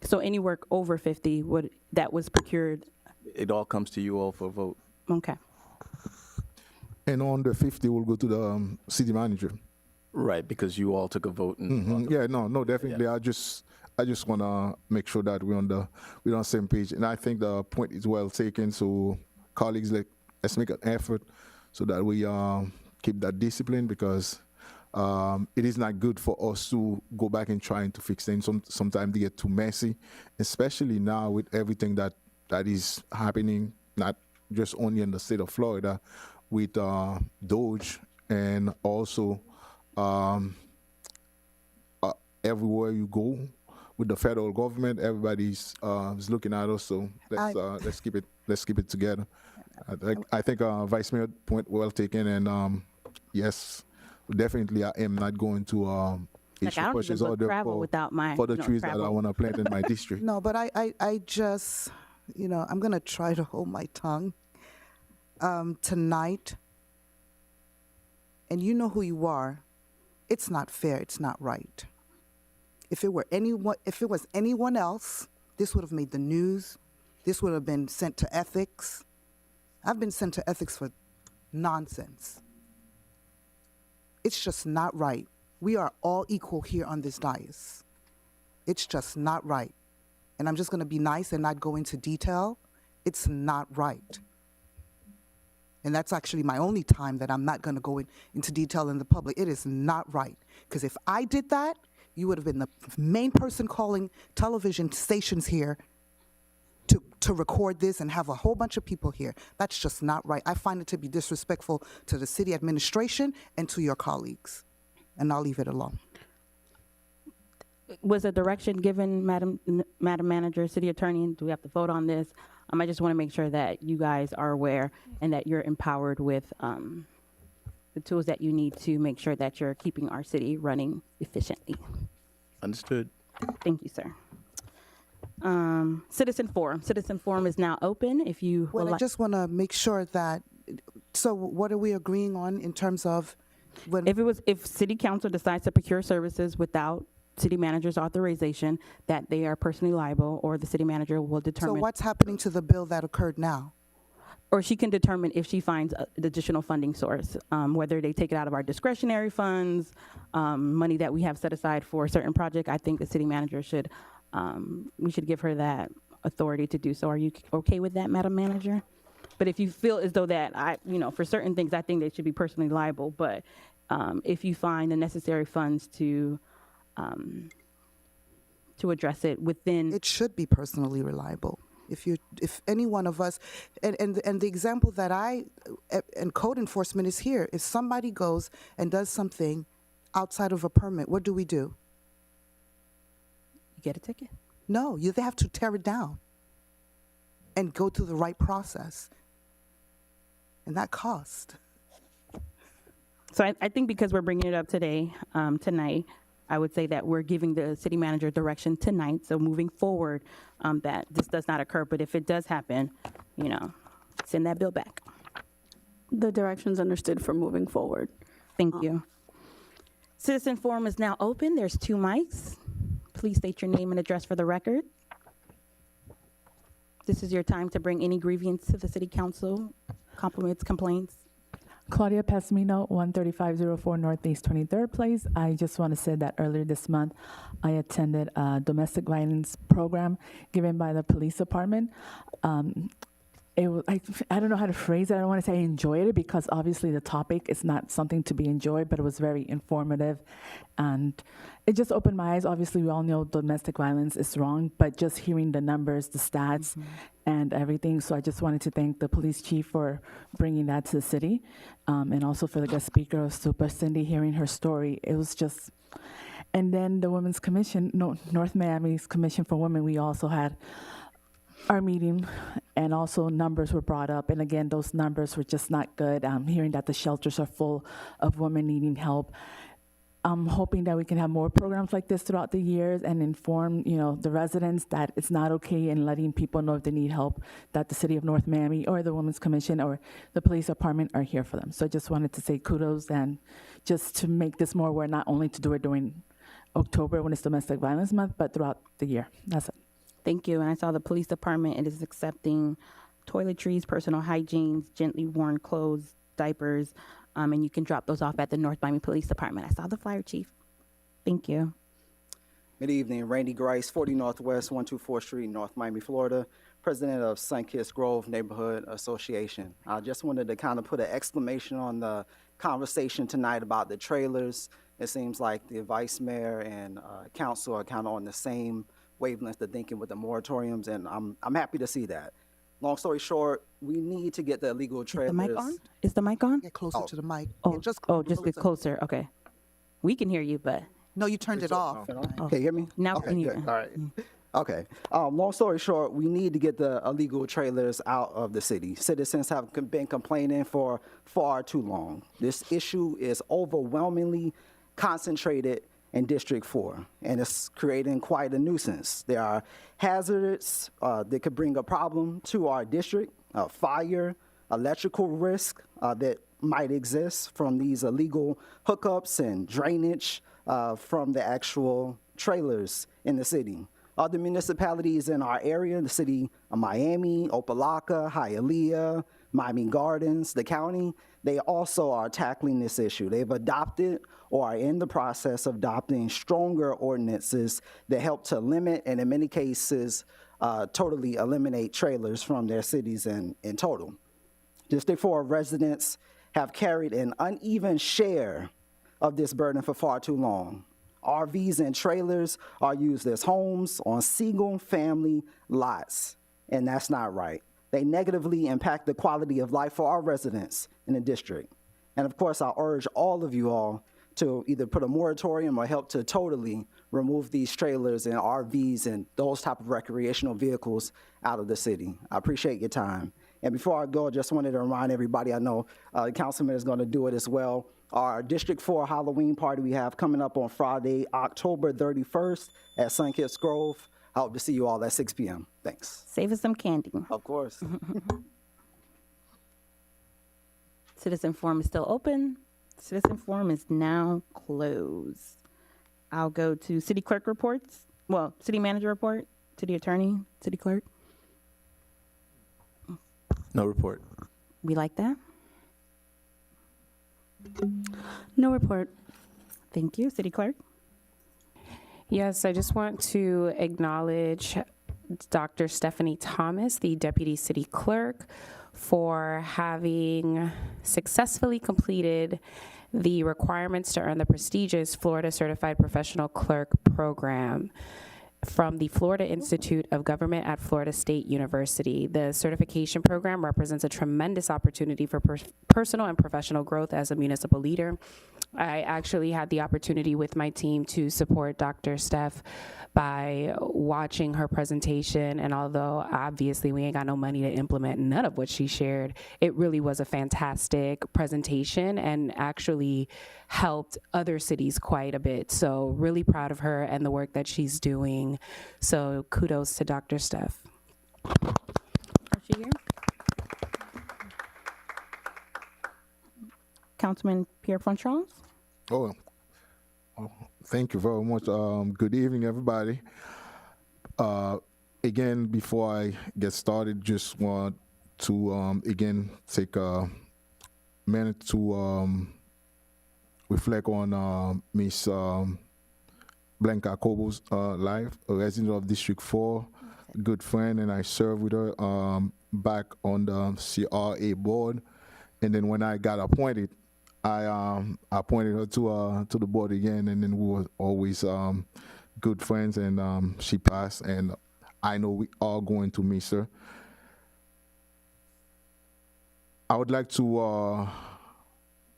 So any work over 50 that was procured? It all comes to you all for a vote. Okay. And on the 50, we'll go to the city manager. Right, because you all took a vote. And Yeah, no, definitely. Yeah. I just want to make sure that we're on the same page. And I think the point is well taken. So colleagues, let's make an effort so that we keep that discipline, because it is not good for us to go back and trying to fix things. Sometimes they get too messy, especially now with everything that is happening, not just only in the state of Florida, with DOGE, and also everywhere you go with the federal government, everybody's is looking at us. So let's keep it together. I think Vice Mayor point well taken, and yes, definitely I am not going to issue purchase order for the trees that I want to plant in my district. No, but I just, I'm going to try to hold my tongue tonight. And you know who you are. It's not fair. It's not right. If it was anyone else, this would have made the news. This would have been sent to ethics. I've been sent to ethics for nonsense. It's just not right. We are all equal here on this dais. It's just not right. And I'm just going to be nice and not go into detail. It's not right. And that's actually my only time that I'm not going to go into detail in the public. It is not right. Because if I did that, you would have been the main person calling television stations here to record this and have a whole bunch of people here. That's just not right. I find it to be disrespectful to the city administration and to your colleagues. And I'll leave it alone. Was a direction given, Madam Manager, City Attorney, and do we have to vote on this? I just want to make sure that you guys are aware and that you're empowered with the tools that you need to make sure that you're keeping our city running efficiently. Understood. Thank you, sir. Citizen Forum. Citizen Forum is now open. If you would Well, I like- just want to make sure that, so what are we agreeing on in terms of when? if City Council decides to procure services without City Manager's authorization, that they are personally liable, or the City Manager will So determine. what's happening to the bill that occurred now? Or she can determine if she finds an additional funding source, whether they take it out of our discretionary funds, money that we have set aside for a certain project. I think the City Manager should, we should give her that authority to do so. Are you okay with that, Madam Manager? But if you feel as though that for certain things, I think they should be personally liable. But if you find the necessary funds to address it within, It should be personally reliable. If any one of us, and the example that and code enforcement is here. If somebody goes and does something outside of a permit, what do? you get a ticket. No, they have to tear it down and go through the right process. And that cost. So I think because we're bringing it up tonight, I would say that we're giving the City Manager direction tonight. So moving forward, that this does not occur. But if it does happen, send that bill back. The direction's understood for moving forward. Thank you. Citizen Forum is now open. There's 2 mics. Please state your name and address for the record. This is your time to bring any grievance to the City Council, compliments, complaints. Claudia Pasmino, 13504 Northeast 23rd Place. I just want to say that earlier this month, I attended a domestic violence program given by the police department. It was, I don't know how to phrase it. I don't want to say I enjoyed it because obviously the topic is not something to be enjoyed, but it was very informative. And it just opened my eyes. Obviously, we all know domestic violence is wrong, but just hearing the numbers, the stats, and everything. So I just wanted to thank the police chief for bringing that to the city, and also for the guest speaker, Super Cindy, hearing her story. It was just, and then the Women's Commission, North Miami's Commission for Women, we also had our meeting, and also numbers were brought up. And again, those numbers were just not good. Hearing that the shelters are full of women needing help. I'm hoping that we can have more programs like this throughout the years and inform, the residents that it's not okay, and letting people know if they need help, that the City of North Miami or the Women's Commission or the police department are here for them. So I just wanted to say kudos, and just to make this more aware, not only to do it during October when it's Domestic Violence Month, but throughout the year. That's it. Thank you. And I saw the police department, it is accepting toiletries, personal hygiene, gently worn clothes, diapers, and you can drop those off at the North Miami Police Department. I saw the flyer, Chief. Thank you. Good evening. Randy Grice, 40 Northwest, 124th Street, North Miami, Florida, president of Sunkist Grove Neighborhood Association. I just wanted to kind of put an exclamation on the conversation tonight about the trailers. It seems like the vice mayor and council are kind of on the same wavelength of thinking with the moratoriums, and I'm happy to see that. Long story short, we need to get the illegal trailers. Is the mic on? Is the mic on? Get closer to the mic. Just get closer. Okay. We can hear you, but. No, you turned it off. Can you hear me? Now okay, can you? good. All right. Okay. Long story short, we need to get the illegal trailers out of the city. Citizens have been complaining for far too long. This issue is overwhelmingly concentrated in District 4, and it's creating quite a nuisance. There are hazards that could bring a problem to our district, fire, electrical risk that might exist from these illegal hookups and drainage from the actual trailers in the city. Other municipalities in our area, the city of Miami, Opelika, Hialeah, Miami Gardens, the county, they also are tackling this issue. They've adopted or are in the process of adopting stronger ordinances that help to limit and in many cases totally eliminate trailers from their cities in total. District 4 residents have carried an uneven share of this burden for far too long. RVs and trailers are used as homes on single family lots, and that's not right. They negatively impact the quality of life for our residents in the district. And of course, I urge all of you all to either put a moratorium or help to totally remove these trailers and RVs and those type of recreational vehicles out of the city. I appreciate your time. And before I go, I just wanted to remind everybody, I know the councilman is going to do it as well. Our District 4 Halloween party we have coming up on Friday, October 31st at Sunkist Grove. I hope to see you all at 6 p.m. Thanks. Save us some candy. Of course. Citizen Forum is still open. Citizen Forum is now closed. I'll go to city clerk reports. Well, city manager report, city attorney, city clerk. No report. We like that. No report. Thank you, city clerk. Yes, I just want to acknowledge Dr. Stephanie Thomas, the Deputy City Clerk, for having successfully completed the requirements to earn the prestigious Florida Certified Professional Clerk program from the Florida Institute of Government at Florida State University. The certification program represents a tremendous opportunity for personal and professional growth as a municipal leader. I actually had the opportunity with my team to support Dr. Steph by watching her presentation, and although obviously we ain't got no money to implement none of what she shared, it really was a fantastic presentation and actually helped other cities quite a bit. So really proud of her and the work that she's doing. So kudos to Dr. Steph. Are she here? Councilman Pierre Franchon. Oh, thank you very much. Good evening, everybody. Again, before I get started, just want to again take a minute to reflect on Miss Blanca Cobo's life, a resident of District 4, a good friend, and I served with her back on the CRA board. And then when I got appointed, I appointed her to the board again, and then we were always good friends, and she passed, and I know we are going to miss her. I would like to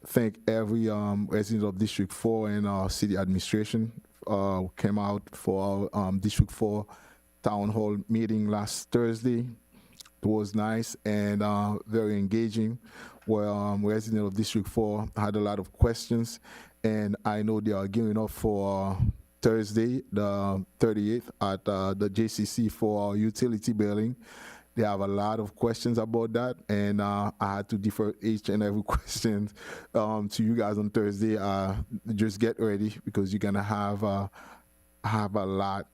thank every resident of District 4 and our city administration came out for our District 4 Town Hall meeting last Thursday. It was nice and very engaging, where residents of District 4 had a lot of questions, and I know they are gearing up for Thursday, the 38th, at the JCC for our utility billing. They have a lot of questions about that, and I had to defer each and every question to you guys on Thursday. Just get ready, because you're gonna have a lot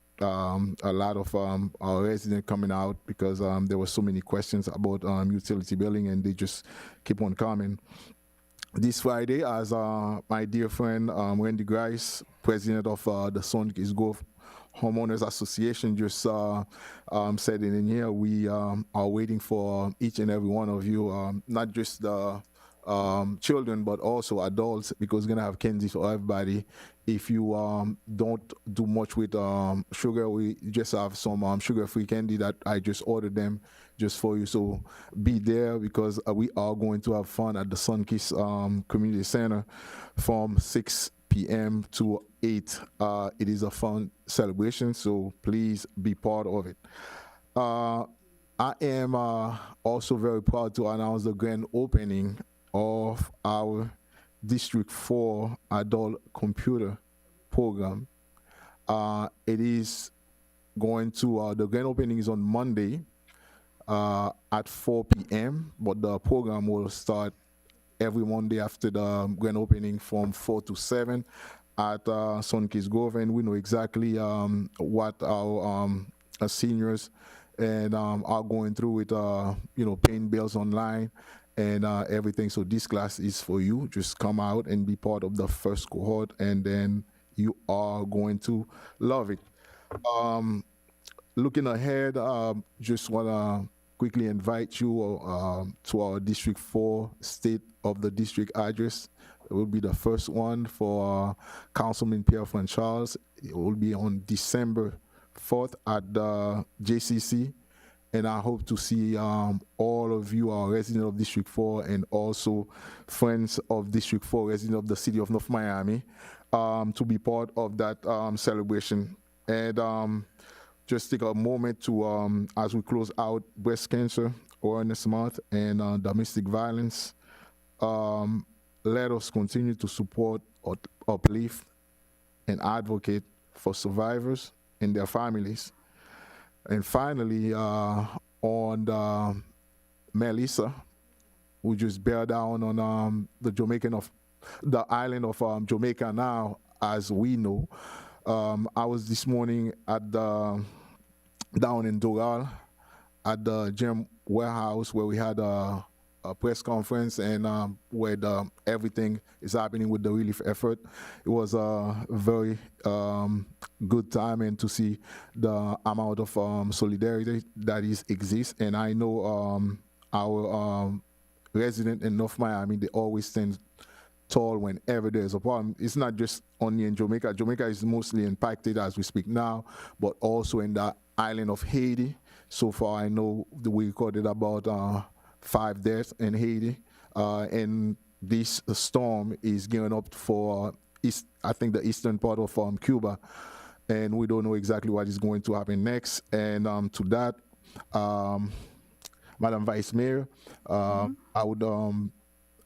of our residents coming out, because there were so many questions about utility billing, and they just keep on coming. This Friday, as my dear friend Wendy Grice, president of the Sunkist Grove Homeowners Association, just said in here, we are waiting for each and every one of you, not just the children, but also adults, because we're gonna have candy for everybody. If you don't do much with sugar, we just have some sugar-free candy that I just ordered them just for you. So be there, because we are going to have fun at the Sunkist Community Center from 6 p.m. to 8. It is a fun celebration, so please be part of it. I am also very proud to announce the grand opening of our District 4 adult computer program. It is going to, the grand opening is on Monday at 4 p.m., but the program will start every Monday after the grand opening from 4 to 7. at Sunkist Grove, and we know exactly what our seniors and are going through with paying bills online and everything. So this class is for you. Just come out and be part of the first cohort, and then you are going to love it. Looking ahead, just want to quickly invite you to our District 4 State of the District address. It will be the first one for Councilman Pierre-Francois Charles. It will be on December 4th at the JCC. And I hope to see all of you, our residents of District 4, and also friends of District 4, residents of the city of North Miami, to be part of that celebration. And just take a moment to, as we close out Breast Cancer Awareness Month and domestic violence, let us continue to support, uplift, and advocate for survivors and their families. And finally, on the Melissa, we just bear down on the island of Jamaica now, as we know. I was this morning at down in Doral at the GEM warehouse where we had a press conference and where everything is happening with the relief effort. It was a very good time, and to see the amount of solidarity that exists. And I know our resident in North Miami, they always stand tall whenever there's a problem. It's not just only in Jamaica. Jamaica is mostly impacted as we speak now, but also in the island of Haiti. So far, I know that we recorded about 5 deaths in Haiti, and this storm is gearing up for I think the eastern part of Cuba, and we don't know exactly what is going to happen next. And to that, Madam Vice Mayor, I would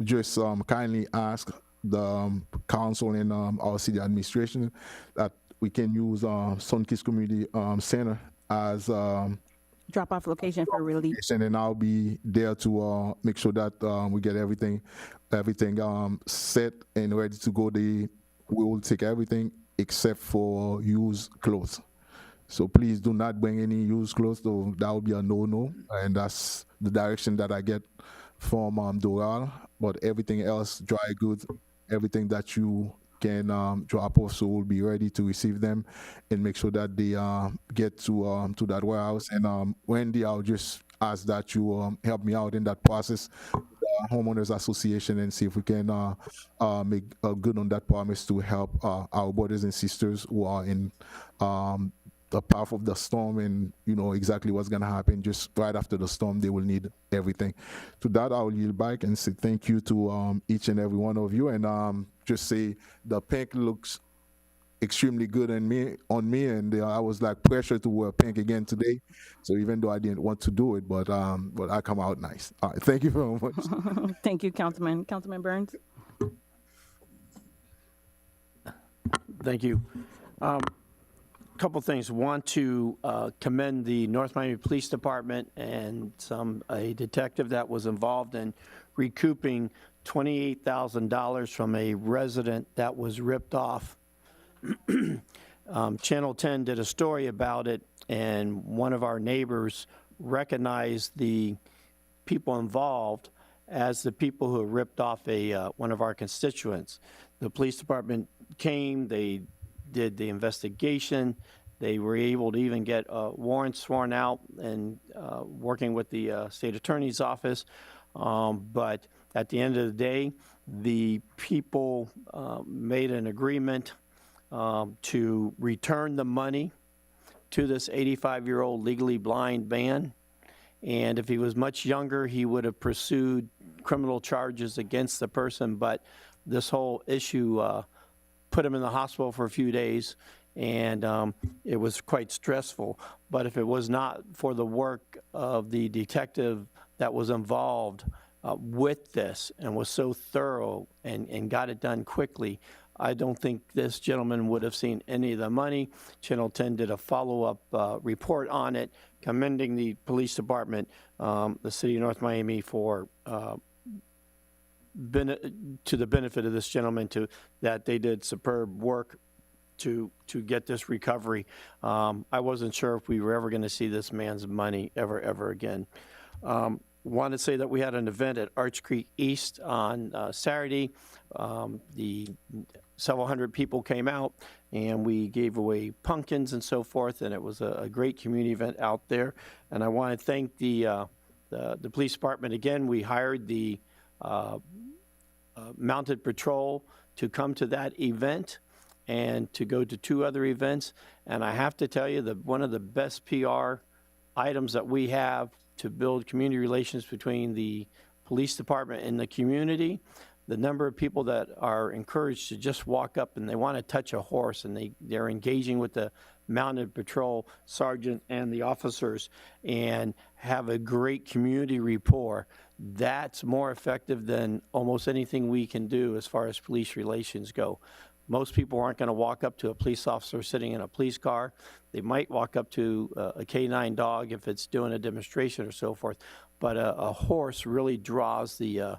just kindly ask the council and our city administration that we can use Sunkist Community Center as Drop-off location for relief. And then I'll be there to make sure that we get everything set and ready to go. We will take everything except for used clothes. So please do not bring any used clothes, though that will be a no-no. And that's the direction that I get from Doral. But everything else, dry goods, everything that you can drop off, so we'll be ready to receive them and make sure that they get to that warehouse. And Wendy, I'll just ask that you help me out in that process, the Homeowners Association, and see if we can make good on that promise to help our brothers and sisters who are in the path of the storm, and you know exactly what's going to happen. Just right after the storm, they will need everything. To that, I'll yield back and say thank you to each and every one of you, and just say the pink looks extremely good on me, and I was like pressured to wear pink again today. So even though I didn't want to do it, but I come out nice. All right, thank you very much. Thank you, Councilman. Councilman Burns. Thank you. Couple things. Want to commend the North Miami Police Department and a detective that was involved in recouping $28,000 from a resident that was ripped off. Channel 10 did a story about it, and one of our neighbors recognized the people involved as the people who ripped off one of our constituents. The police department came, they did the investigation. They were able to even get warrants sworn out and working with the state attorney's office. But at the end of the day, the people made an agreement to return the money to this 85-year-old legally blind man. And if he was much younger, he would have pursued criminal charges against the person. But this whole issue put him in the hospital for a few days, and it was quite stressful. But if it was not for the work of the detective that was involved with this and was so thorough and got it done quickly, I don't think this gentleman would have seen any of the money. Channel 10 did a follow-up report on it, commending the police department, the city of North Miami for to the benefit of this gentleman, that they did superb work to get this recovery. I wasn't sure if we were ever going to see this man's money ever again. Want to say that we had an event at Arch Creek East on Saturday. The several hundred people came out, and we gave away pumpkins and so forth, and it was a great community event out there. And I want to thank the police department again. We hired the mounted patrol to come to that event and to go to 2 other events. And I have to tell you that one of the best PR items that we have to build community relations between the police department and the community, the number of people that are encouraged to just walk up and they want to touch a horse, and they're engaging with the mounted patrol sergeant and the officers and have a great community rapport. That's more effective than almost anything we can do as far as police relations go. Most people aren't going to walk up to a police officer sitting in a police car. They might walk up to a K9 dog if it's doing a demonstration or so forth. But a horse really draws the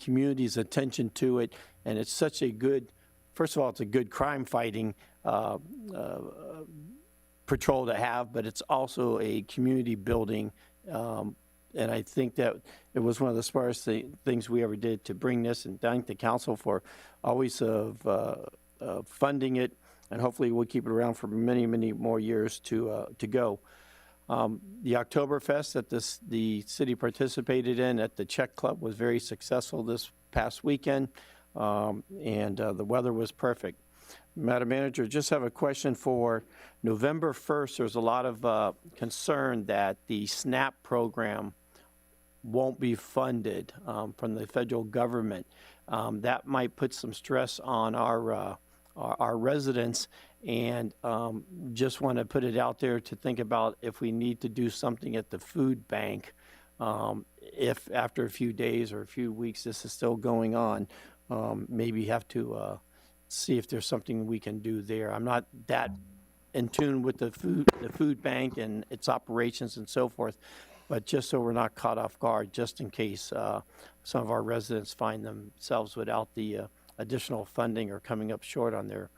community's attention to it, and it's such a good. First of all, it's a good crime fighting patrol to have, but it's also a community building. And I think that it was one of the smartest things we ever did to bring this, and thank the council for always funding it, and hopefully we'll keep it around for many, many more years to go. The Oktoberfest that the city participated in at the Czech Club was very successful this past weekend, and the weather was perfect. Madam Manager, just have a question for November 1st. There's a lot of concern that the SNAP program won't be funded from the federal government. That might put some stress on our residents, and just want to put it out there to think about if we need to do something at the food bank, if after a few days or a few weeks this is still going on, maybe have to see if there's something we can do there. I'm not that in tune with the food bank and its operations and so forth, but just so we're not caught off guard, just in case some of our residents find themselves without the additional funding or coming up short on their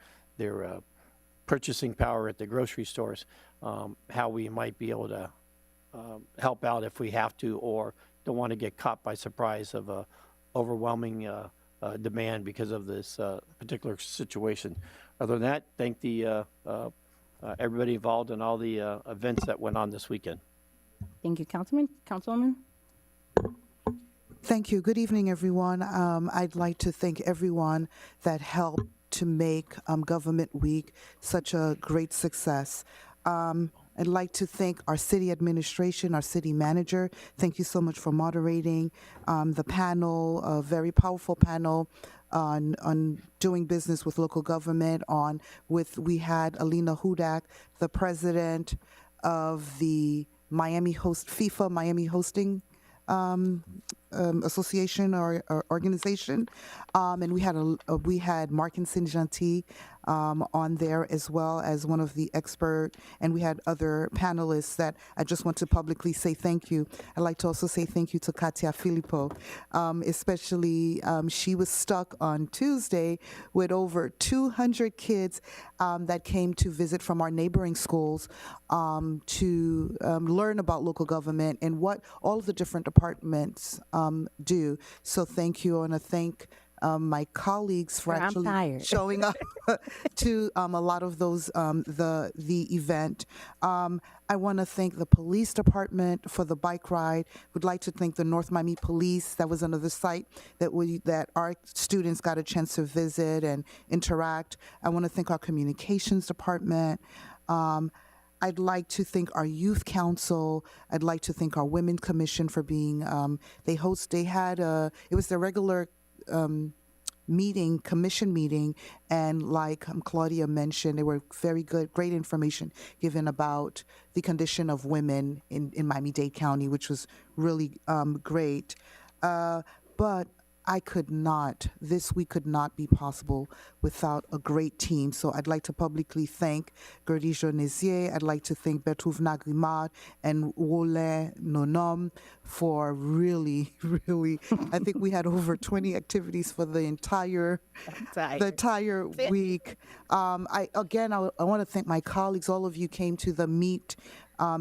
purchasing power at the grocery stores, how we might be able to help out if we have to, or don't want to get caught by surprise of a overwhelming demand because of this particular situation. Other than that, thank the everybody involved in all the events that went on this weekend. Thank you, Councilwoman. Thank you. Good evening, everyone. I'd like to thank everyone that helped to make Government Week such a great success. I'd like to thank our city administration, our city manager. Thank you so much for moderating the panel, a very powerful panel on doing business with local government. We had Alina Hudak, the president of the FIFA Miami Hosting association or organization, and we had Mark and Saint-Gentil on there as well as one of the expert, and we had other panelists that I just want to publicly say thank you. I'd like to also say thank you to Katia Filippo, especially she was stuck on Tuesday with over 200 kids that came to visit from our neighboring schools to learn about local government and what all of the different departments do. So thank you. I want to thank my colleagues for actually showing up to a lot of those the event. I want to thank the police department for the bike ride. Would like to thank the North Miami Police. That was another site that our students got a chance to visit and interact. I want to thank our communications department. I'd like to thank our youth council. I'd like to thank our women's commission for being. It was their regular commission meeting, and like Claudia mentioned, they were very good, great information given about the condition of women in Miami-Dade County, which was really great. But this week could not be possible without a great team. So I'd like to publicly thank Gerdija Nezier. I'd like to thank Bertouv Nagrimad and Wole Nonom for really, I think we had over 20 activities for the entire week. I want to thank my colleagues. All of you came to the meet.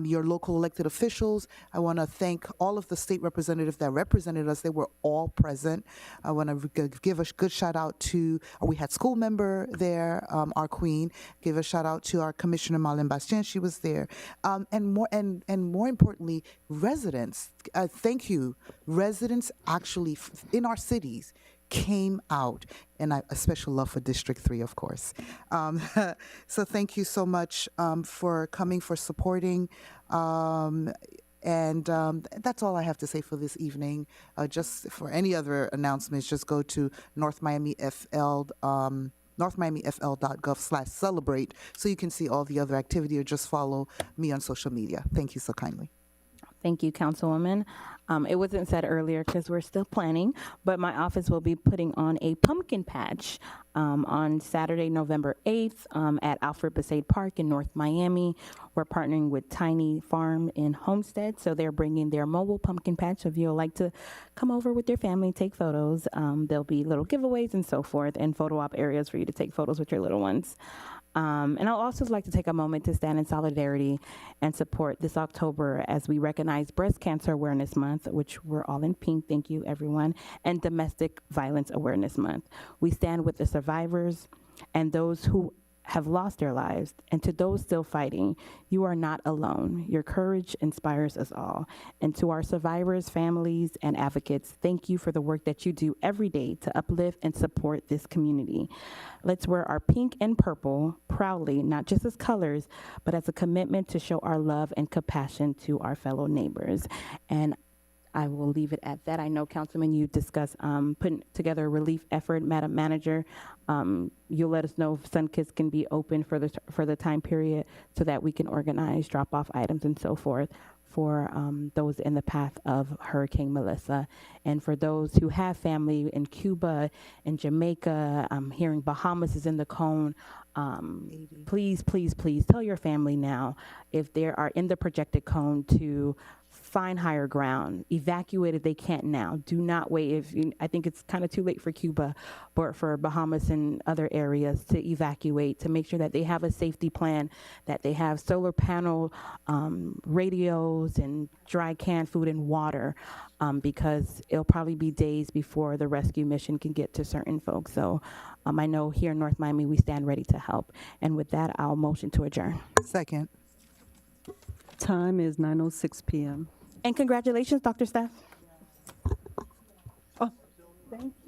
Your local elected officials. I want to thank all of the state representatives that represented us. They were all present. I want to give a good shout out to, we had school member there, our queen. Give a shout out to our Commissioner Marlene Bastien. She was there. And more importantly, residents. Thank you. Residents actually in our cities came out, and a special love for District 3, of course. So thank you so much for coming, for supporting. And that's all I have to say for this evening. Just for any other announcements, just go to northmiamifl.gov/celebrate so you can see all the other activity, or just follow me on social media. Thank you so kindly. Thank you, Councilwoman. It wasn't said earlier because we're still planning, but my office will be putting on a pumpkin patch on Saturday, November 8th at Alfred Besaid Park in North Miami. We're partnering with Tiny Farm in Homestead, so they're bringing their mobile pumpkin patch. So if you'd like to come over with your family, take photos, there'll be little giveaways and so forth, and photo op areas for you to take photos with your little ones. And I'll also like to take a moment to stand in solidarity and support this October as we recognize Breast Cancer Awareness Month, which we're all in pink, thank you everyone, and Domestic Violence Awareness Month. We stand with the survivors and those who have lost their lives, and to those still fighting, you are not alone. Your courage inspires us all. And to our survivors, families, and advocates, thank you for the work that you do every day to uplift and support this community. Let's wear our pink and purple proudly, not just as colors, but as a commitment to show our love and compassion to our fellow neighbors. And I will leave it at that. I know, Councilman, you discussed putting together a relief effort. Madam Manager, you'll let us know if Sunkist can be open for the time period so that we can organize drop-off items and so forth for those in the path of Hurricane Melissa. And for those who have family in Cuba and Jamaica, I'm hearing Bahamas is in the cone. Please, please, please tell your family now if they are in the projected cone to find higher ground, evacuate if they can't now. Do not wait. I think it's kind of too late for Cuba, but for Bahamas and other areas to evacuate, to make sure that they have a safety plan, that they have solar panel radios and dry canned food and water, because it'll probably be days before the rescue mission can get to certain folks. So I know here in North Miami, we stand ready to help. And with that, I'll motion to adjourn. Second. Time is 9:06 p.m. And congratulations, Dr. Staff. Oh, thank you.